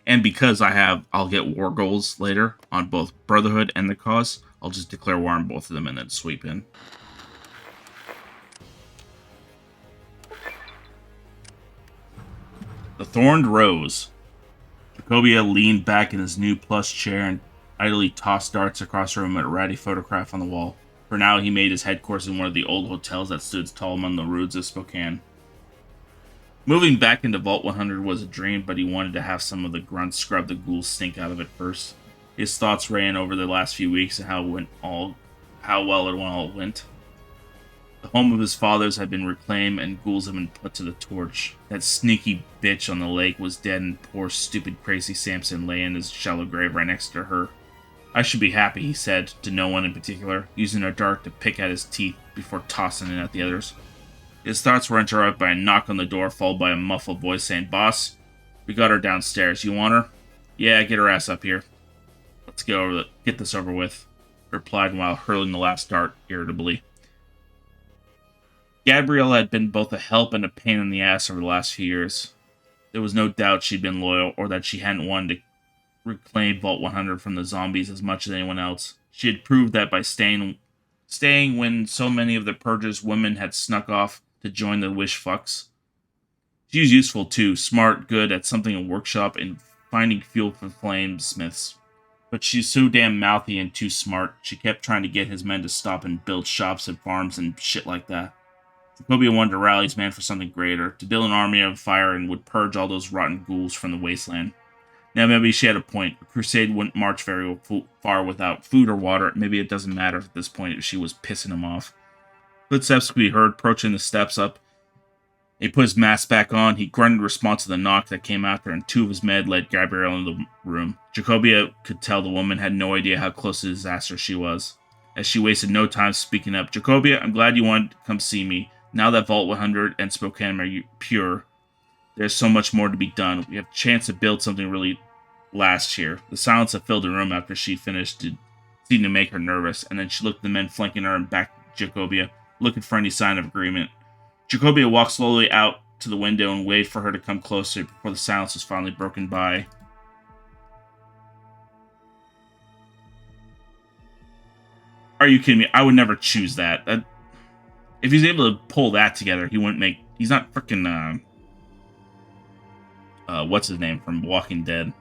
And because I'll get war goals later on both Brotherhood and the Cause, I'll just declare war on both of them and then sweep in. The Thorned Rose. Jacobia leaned back in his new plush chair and idly tossed darts across the room at a ratty photograph on the wall. For now, he made his headquarters in one of the old hotels that stood tall among the ruins of Spokane. Moving back into Vault 100 was a dream, but he wanted to have some of the grunts scrub the ghoul stink out of it first. His thoughts ran over the last few weeks and how well it all went. The home of his fathers had been reclaimed and ghouls had been put to the torch. That sneaky bitch on the lake was dead and poor stupid crazy Samson lay in his shallow grave right next to her. I should be happy, he said, to no one in particular, using a dart to pick at his teeth before tossing it at the others. His thoughts were interrupted by a knock on the door, followed by a muffled voice saying, "Boss, we got her downstairs. You want her?" "Yeah, get her ass up here." "Let's get this over with," replied while hurling the last dart irritably. Gabrielle had been both a help and a pain in the ass over the last few years. There was no doubt she'd been loyal, or that she hadn't wanted to reclaim Vault 100 from the zombies as much as anyone else. She had proved that by staying when so many of the Purged women had snuck off to join the wish fucks. She was useful too, smart, good at something in workshop and finding fuel for flame smiths. But she's so damn mouthy and too smart, she kept trying to get his men to stop and build shops and farms and shit like that. Jacobia wanted to rally his men for something greater, to build an army of fire and would purge all those rotten ghouls from the wasteland. Now maybe she had a point. A crusade wouldn't march very far without food or water. Maybe it doesn't matter at this point if she was pissing him off. Footsteps could be heard approaching the steps up He put his mask back on. He grunted in response to the knock that came after, and two of his men led Gabrielle into the room. Jacobia could tell the woman had no idea how close to disaster she was, as she wasted no time speaking up. Jacobia, I'm glad you wanted to come see me. Now that Vault 100 and Spokane are pure, there's so much more to be done. We have a chance to build something really last here. The silence that filled the room after she finished seemed to make her nervous, and then she looked at the men flanking her and back to Jacobia, looking for any sign of agreement. Jacobia walked slowly out to the window and waited for her to come closer before the silence was finally broken by. Are you kidding me? I would never choose that. If he's able to pull that together, he wouldn't make... He's not freaking... what's his name from Walking Dead?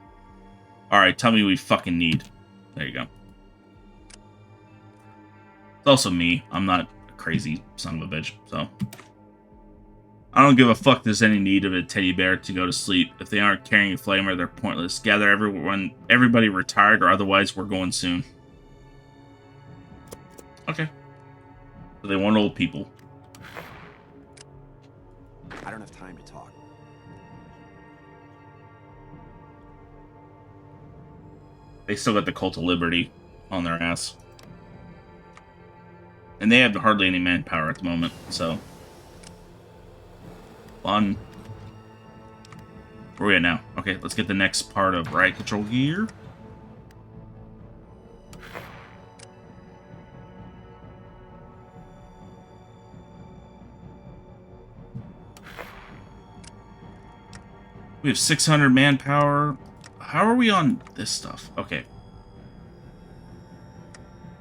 Alright, tell me what we fucking need. There you go. It's also me. I'm not a crazy son of a bitch, so... I don't give a fuck there's any need of a teddy bear to go to sleep. If they aren't carrying a flamer, they're pointless. Gather everybody retired, or otherwise we're going soon. Okay. So they want old people. I don't have time to talk. They still got the Cult of Liberty on their ass. And they have hardly any manpower at the moment, so... Fun. Where are we at now? Okay, let's get the next part of riot control gear. We have 600 manpower. How are we on this stuff? Okay.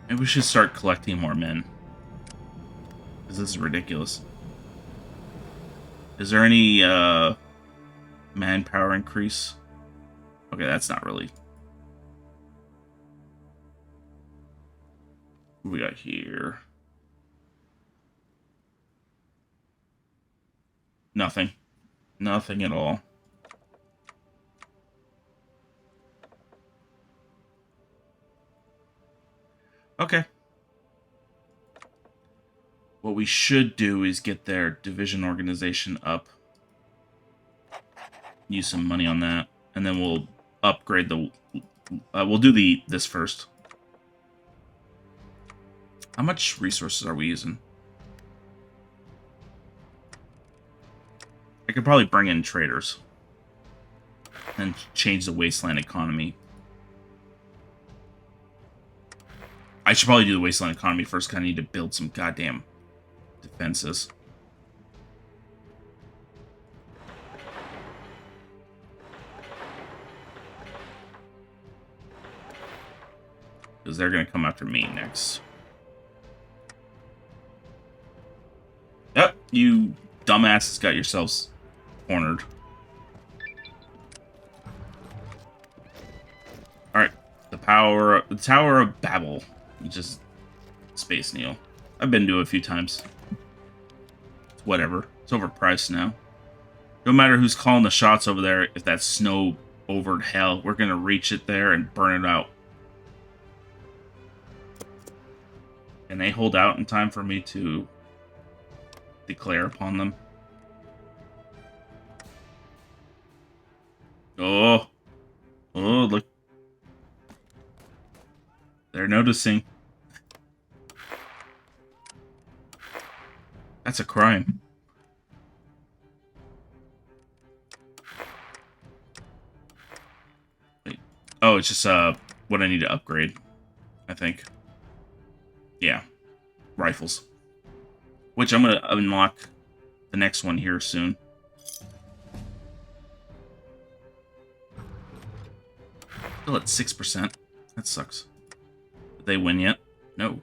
Maybe we should start collecting more men. Because this is ridiculous. Is there any manpower increase? Okay, that's not really. What we got here? Nothing. Nothing at all. Okay. What we should do is get their division organization up. Use some money on that. And then we'll upgrade the... we'll do this first. How much resources are we using? I could probably bring in traders. And change the wasteland economy. I should probably do the wasteland economy first, because I need to build some goddamn... defenses. Because they're going to come after me next. Yep, you dumbasses got yourselves cornered. Alright, the Tower of Babel. Which is Space Needle. I've been to it a few times. Whatever. It's overpriced now. No matter who's calling the shots over there, if that's snow over hell, we're going to reach it there and burn it out. Can they hold out in time for me to declare upon them? Oh. Oh, look. They're noticing. That's a crime. Wait. Oh, it's just what I need to upgrade, I think. Yeah. Rifles. Which I'm gonna unlock the next one here soon. Still at 6%. That sucks. Did they win yet? No.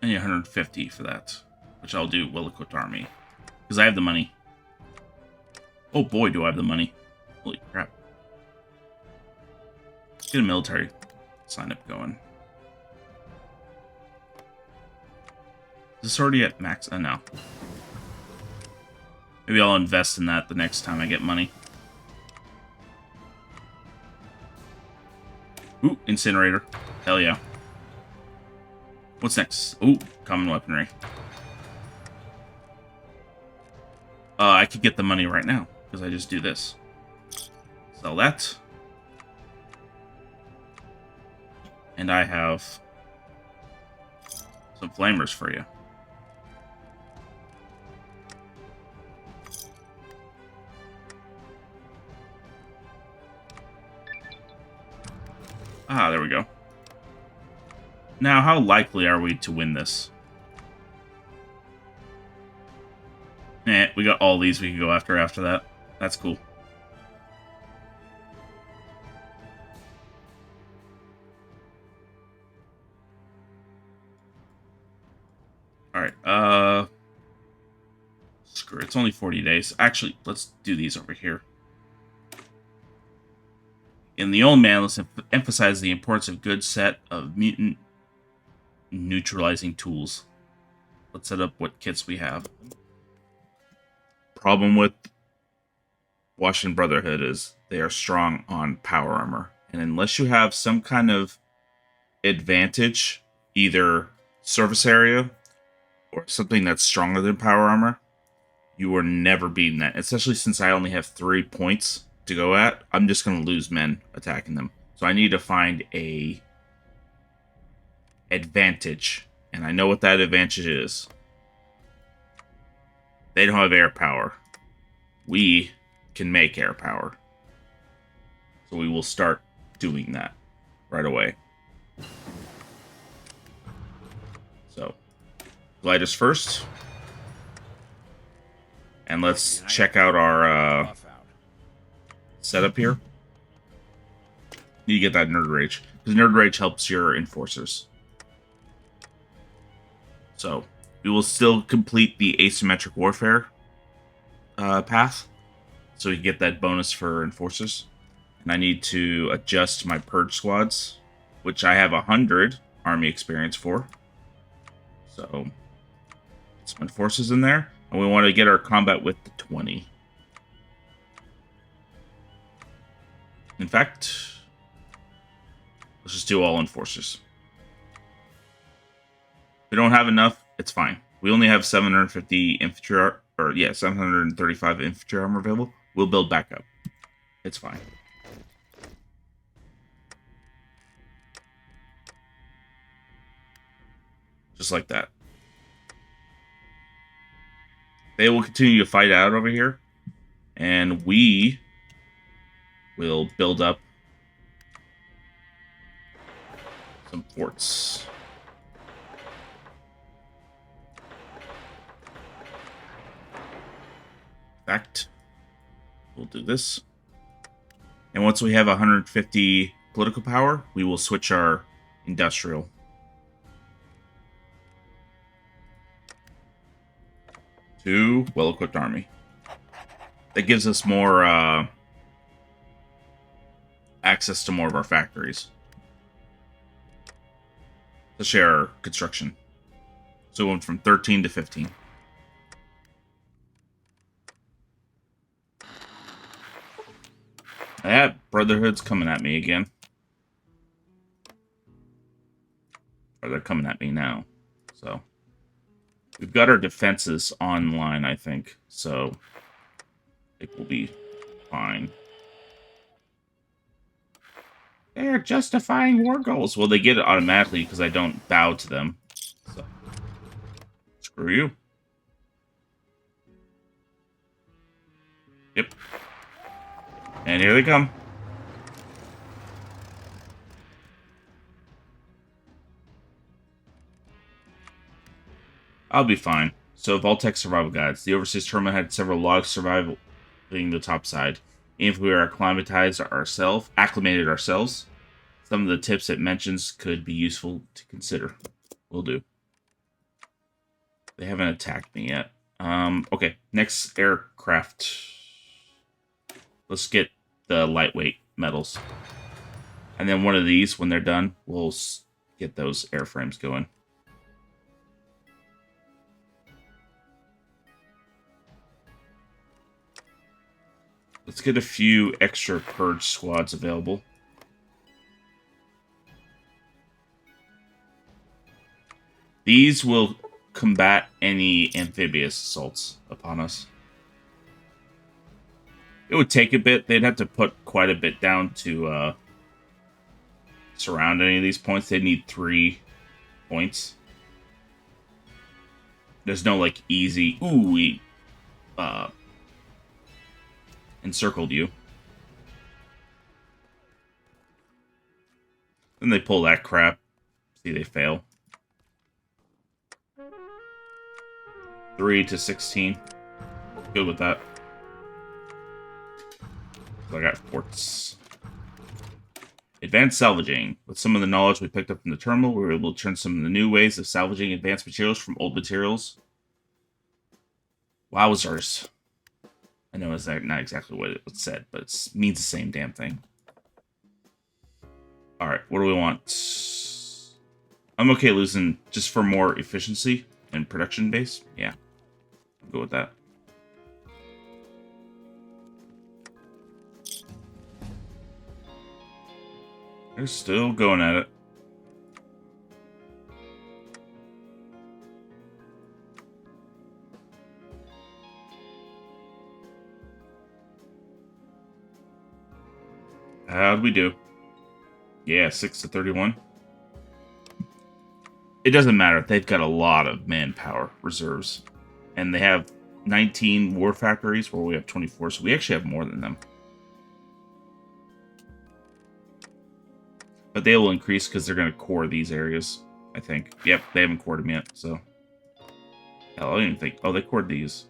I need 150 for that, which I'll do well-equipped army, because I have the money. Oh boy, do I have the money. Holy crap. Let's get a military sign up going. Is this already at max? No. Maybe I'll invest in that the next time I get money. Ooh, incinerator. Hell yeah. What's next? Ooh, common weaponry. I could get the money right now because I just do this. Sell that. And I have some flamers for you. Ah, there we go. Now, how likely are we to win this? We got all these we can go after that. That's cool. Alright, screw it. It's only 40 days. Actually, let's do these over here. In the Old Man, let's emphasize the importance of good set of mutant neutralizing tools. Let's set up what kits we have. Problem with Washington Brotherhood is they are strong on power armor. And unless you have some kind of advantage, either surface area or something that's stronger than power armor, you are never beating that. Especially since I only have 3 points to go at, I'm just going to lose men attacking them. So I need to find a advantage. And I know what that advantage is. They don't have air power. We can make air power. So we will start doing that right away. So, gliders first. And let's check out our setup here. You get that Nerd Rage. Because Nerd Rage helps your enforcers. So, we will still complete the asymmetric warfare path. So we get that bonus for enforcers. And I need to adjust my purge squads, which I have 100 army experience for. So, get some enforcers in there. And we want to get our combat with the 20. In fact, let's just do all enforcers. If we don't have enough, it's fine. We only have 750 infantry, 735 infantry armor available. We'll build back up. It's fine. Just like that. They will continue to fight out over here. And we will build up some forts. In fact, we'll do this. And once we have 150 political power, we will switch our industrial. To well-equipped army. That gives us more access to more of our factories. To share our construction. So we went from 13 to 15. That Brotherhood's coming at me again. Or they're coming at me now. So we've got our defenses online, I think. So it will be fine. They're justifying war goals. Well, they get it automatically because I don't bow to them. So screw you. Yep. And here they come. I'll be fine. So, Vault-Tec survival guides. The overseas tournament had several logs surviving the top side. Even if we are acclimated ourselves, some of the tips it mentions could be useful to consider. Will do. They haven't attacked me yet. Okay, next aircraft. Let's get the lightweight metals. And then one of these, when they're done, we'll get those airframes going. Let's get a few extra purge squads available. These will combat any amphibious assaults upon us. It would take a bit. They'd have to put quite a bit down to surround any of these points. They'd need 3 points. There's no, like, easy, ooh, we encircled you. Then they pull that crap. See, they fail. 3 to 16. Good with that. So I got forts. Advanced salvaging. With some of the knowledge we picked up from the terminal, we were able to turn some of the new ways of salvaging advanced materials from old materials. Wowzers. I know it's not exactly what it said, but it means the same damn thing. Alright, what do we want? I'm okay losing just for more efficiency and production base. Yeah, I'll go with that. They're still going at it. How'd we do? Yeah, 6 to 31. It doesn't matter. They've got a lot of manpower reserves. And they have 19 war factories where we have 24. So we actually have more than them. But they will increase because they're going to core these areas, I think. Yep, they haven't cored them yet, so. Hell, I don't even think. Oh, they cored these.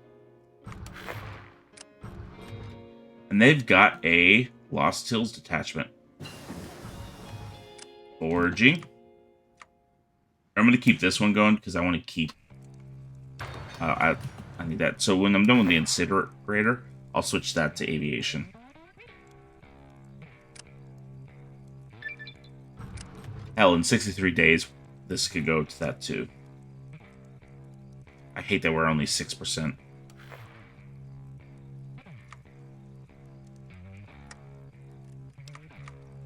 And they've got a Lost Hills detachment. Foraging. I'm going to keep this one going because I want to keep... I need that. So when I'm done with the incinerator, I'll switch that to aviation. Hell, in 63 days, this could go to that too. I hate that we're only 6%.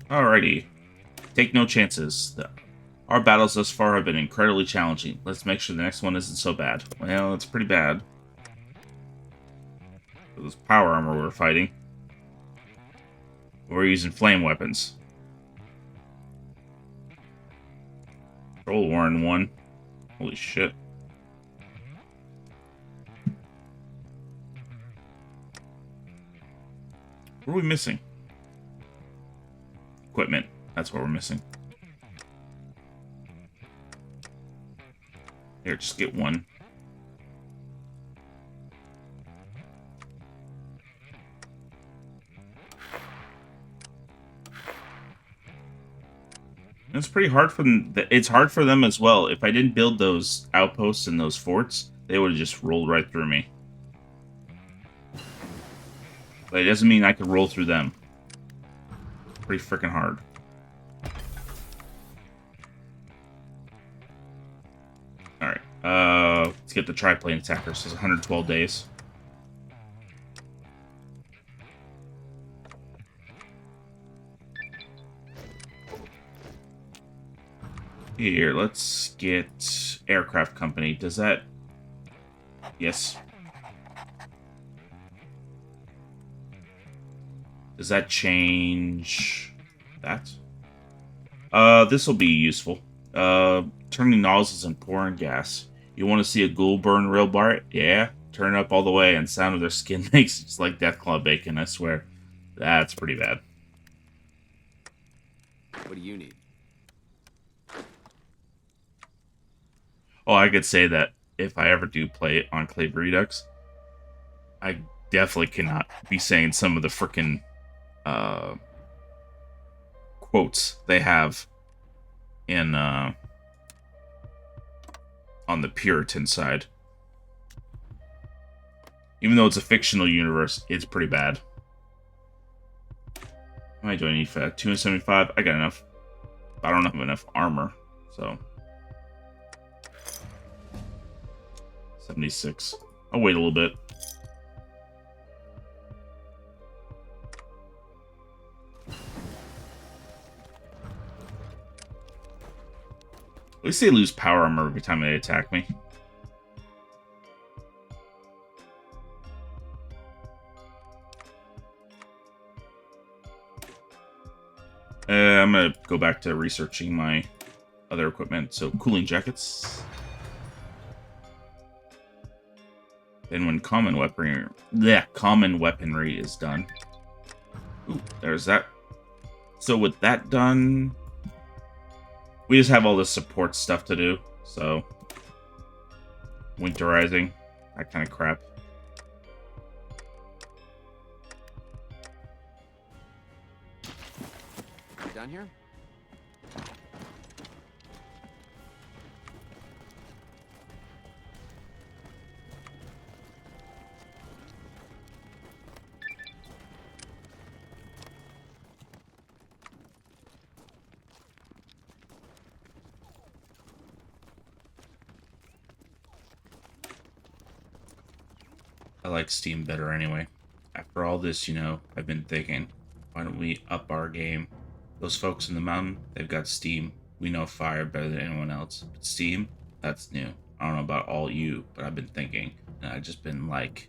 Alrighty. Take no chances. Our battles thus far have been incredibly challenging. Let's make sure the next one isn't so bad. Well, it's pretty bad. It was power armor we're fighting. We're using flame weapons. Troll Warren won. Holy shit. What are we missing? Equipment. That's what we're missing. Here, just get one. It's pretty hard for them. It's hard for them as well. If I didn't build those outposts and those forts, they would have just rolled right through me. But it doesn't mean I can roll through them. Pretty freaking hard. Alright. Let's get the triplane attackers. It's 112 days. Here, let's get aircraft company. Does that... Yes. Does that change that? This will be useful. Turning nozzles and pouring gas. You want to see a ghoul burn real bright? Yeah. Turn it up all the way and sound of their skin makes it just like Deathclaw bacon, I swear. That's pretty bad. What do you need? Oh, I could say that if I ever do play Enclave Redux, I definitely cannot be saying some of the frickin' quotes they have in on the Puritan side. Even though it's a fictional universe, it's pretty bad. How many do I need for that? 275? I got enough. I don't have enough armor, so 76. I'll wait a little bit. least they lose power armor every time they attack me. I'm gonna go back to researching my other equipment. So cooling jackets. Then when common weaponry is done. Ooh, there's that. So with that done, we just have all this support stuff to do. So winterizing, that kind of crap. You done here? I like Steam better anyway. After all this, I've been thinking, why don't we up our game? Those folks in the mountain, they've got Steam. We know fire better than anyone else. But Steam, that's new. I don't know about all you, but I've been thinking, and I've just been like,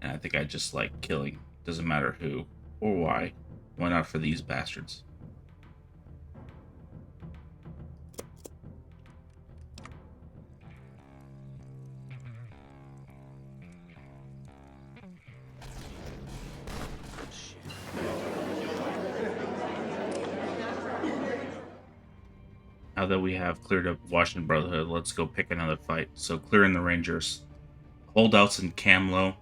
and I think I just like killing. Doesn't matter who or why. Why not for these bastards? Now that we have cleared up Washington Brotherhood, let's go pick another fight. So clearing the Rangers. Holdouts in Camlo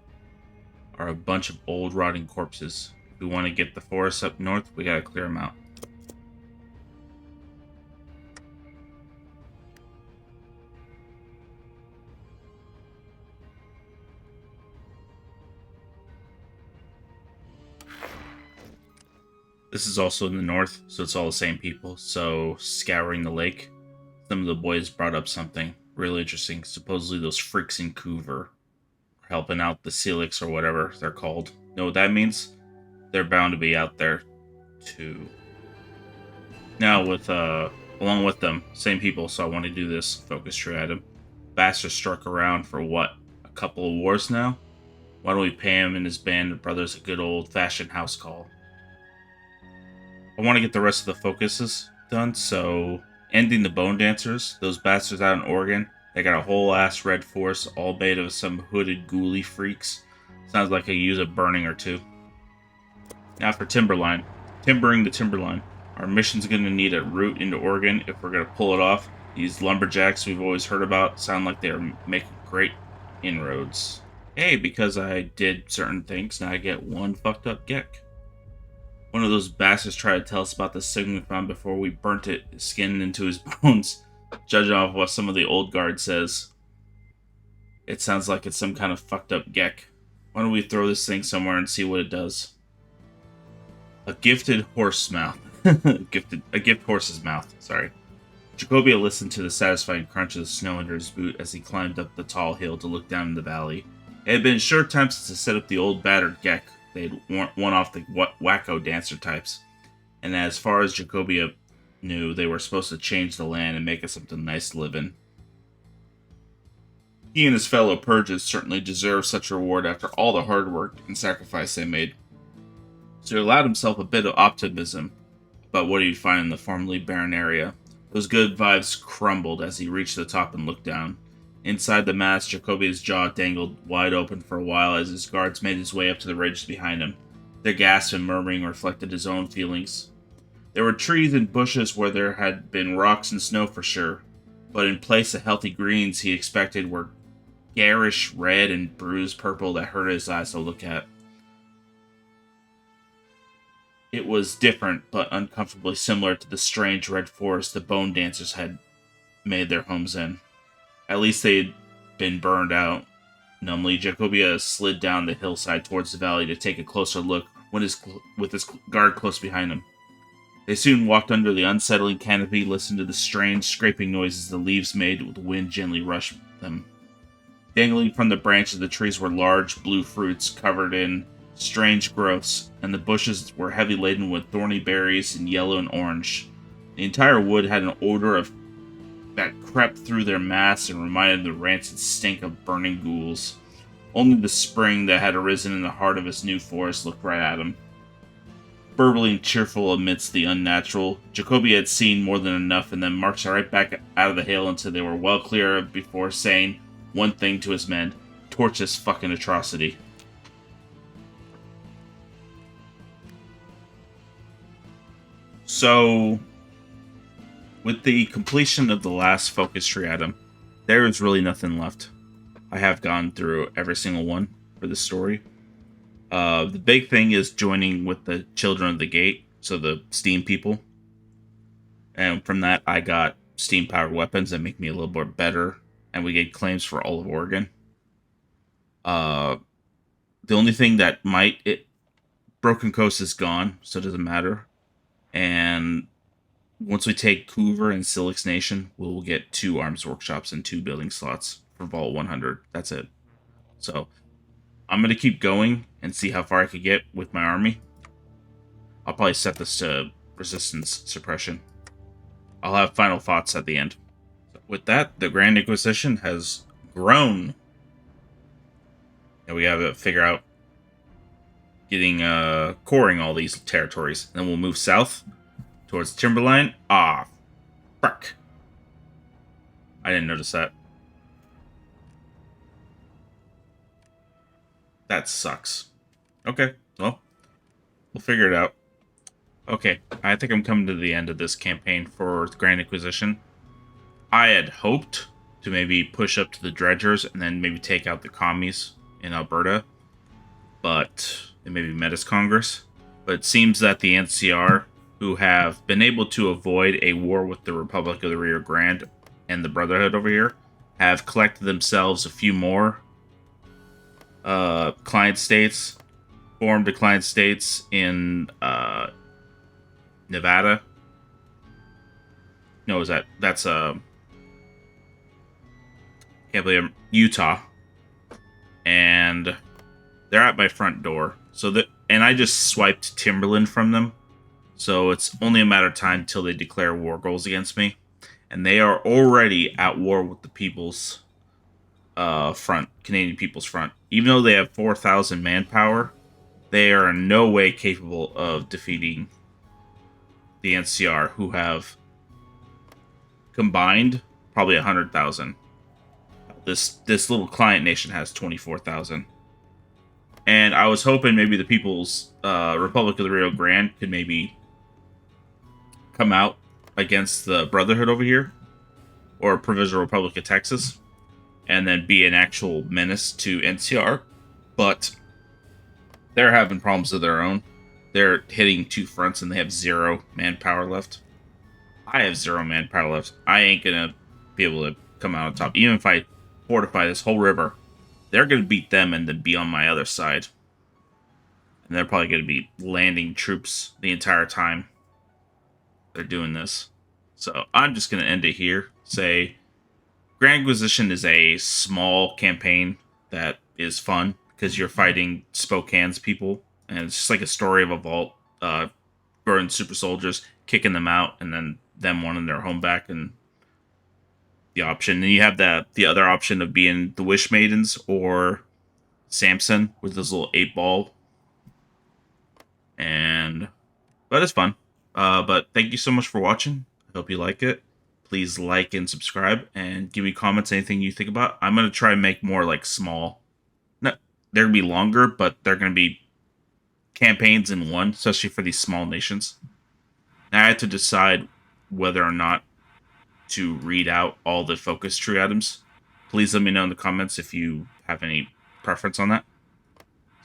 are a bunch of old rotting corpses. If we want to get the forests up north, we gotta clear them out. This is also in the north, so it's all the same people. So, scouring the lake, some of the boys brought up something really interesting. Supposedly those freaks in Coover are helping out the Celix or whatever they're called. Know what that means? They're bound to be out there too. Now with along with them, same people, so I want to do this focus true at him. Bastard struck around for what? A couple of wars now? Why don't we pay him and his band of brothers a good old fashioned house call? I want to get the rest of the focuses done, so ending the Bone Dancers, those bastards out in Oregon, they got a whole ass red force, all made of some hooded ghouly freaks. Sounds like I could use a burning or two. Now for Timberline. Timbering the Timberline. Our mission's going to need a route into Oregon if we're going to pull it off. These lumberjacks we've always heard about sound like they're making great inroads. Hey, because I did certain things, now I get one fucked up geck. One of those bastards tried to tell us about the signal we found before we burnt it, skin into his bones. Judging off what some of the old guard says, it sounds like it's some kind of fucked up geck. Why don't we throw this thing somewhere and see what it does? A gifted horse mouth. a gift horse's mouth, sorry. Jacobia listened to the satisfying crunch of the snow under his boot as he climbed up the tall hill to look down in the valley. It had been a short time since they set up the old battered geck. They'd one off the wacko dancer types. And as far as Jacobia knew, they were supposed to change the land and make it something nice to live in. He and his fellow purges certainly deserved such a reward after all the hard work and sacrifice they made. So he allowed himself a bit of optimism about what he'd find in the formerly barren area. Those good vibes crumbled as he reached the top and looked down. Inside the mass, Jacobia's jaw dangled wide open for a while as his guards made his way up to the ridge behind him. Their gasp and murmuring reflected his own feelings. There were trees and bushes where there had been rocks and snow for sure, but in place of healthy greens he expected were garish red and bruised purple that hurt his eyes to look at. It was different, but uncomfortably similar to the strange red forest the Bone Dancers had made their homes in. At least they'd been burned out. Numbly, Jacobia slid down the hillside towards the valley to take a closer look with his guard close behind him. They soon walked under the unsettling canopy, listened to the strange scraping noises the leaves made with the wind gently rushed them. Dangling from the branches of the trees were large blue fruits covered in strange growths, and the bushes were heavy laden with thorny berries in yellow and orange. The entire wood had an odor of that crept through their mass and reminded the rancid stink of burning ghouls. Only the spring that had arisen in the heart of his new forest looked right at him. Burbling cheerful amidst the unnatural, Jacoby had seen more than enough and then marched right back out of the hill until they were well clear before saying one thing to his men: torch this fucking atrocity. So, with the completion of the last focus tree item, there is really nothing left. I have gone through every single one for the story. The big thing is joining with the Children of the Gate, so the Steam people. And from that, I got steam-powered weapons that make me a little bit better, and we get claims for all of Oregon. The only thing that Broken Coast is gone, so it doesn't matter. And once we take Coover and Silix Nation, we'll get 2 arms workshops and 2 building slots for Vault 100. That's it. So I'm going to keep going and see how far I could get with my army. I'll probably set this to resistance suppression. I'll have final thoughts at the end. So with that, the Grand Inquisition has grown. And we have to figure out getting coring all these territories. Then we'll move south towards Timberline. Ah, fuck. I didn't notice that. That sucks. Okay, well, we'll figure it out. Okay, I think I'm coming to the end of this campaign for Grand Inquisition. I had hoped to maybe push up to the Dredgers and then maybe take out the commies in Alberta, but it may be Metis Congress. But it seems that the NCR, who have been able to avoid a war with the Republic of the Rio Grande and the Brotherhood over here, have collected themselves a few more client states, formed a client states in Nevada. No, that's can't believe Utah, and they're at my front door. And I just swiped Timberland from them, so it's only a matter of time till they declare war goals against me, and they are already at war with the People's Front, Canadian People's Front. Even though they have 4,000 manpower, they are in no way capable of defeating the NCR, who have combined probably 100,000. This little client nation has 24,000. And I was hoping maybe the People's Republic of the Rio Grande could maybe come out against the Brotherhood over here, or Provisional Republic of Texas, and then be an actual menace to NCR. But they're having problems of their own. They're hitting 2 fronts and they have 0 manpower left. I have 0 manpower left. I ain't gonna be able to come out on top. Even if I fortify this whole river, they're gonna beat them and then be on my other side. And they're probably gonna be landing troops the entire time they're doing this. So I'm just gonna end it here. Say, Grand Inquisition is a small campaign that is fun because you're fighting Spokane's people, and it's just like a story of a vault, burning super soldiers, kicking them out, and then them wanting their home back, and the option. And you have the other option of being the Wish Maidens or Samson with this little 8-ball, but it's fun. But thank you so much for watching. I hope you like it. Please like and subscribe, and give me comments, anything you think about. I'm going to try and make more like small. No, they're going to be longer, but they're going to be campaigns in one, especially for these small nations. Now I have to decide whether or not to read out all the focus tree items. Please let me know in the comments if you have any preference on that.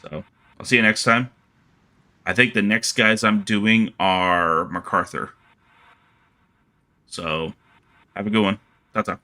So, I'll see you next time. I think the next guys I'm doing are MacArthur. So, have a good one. Ta-ta.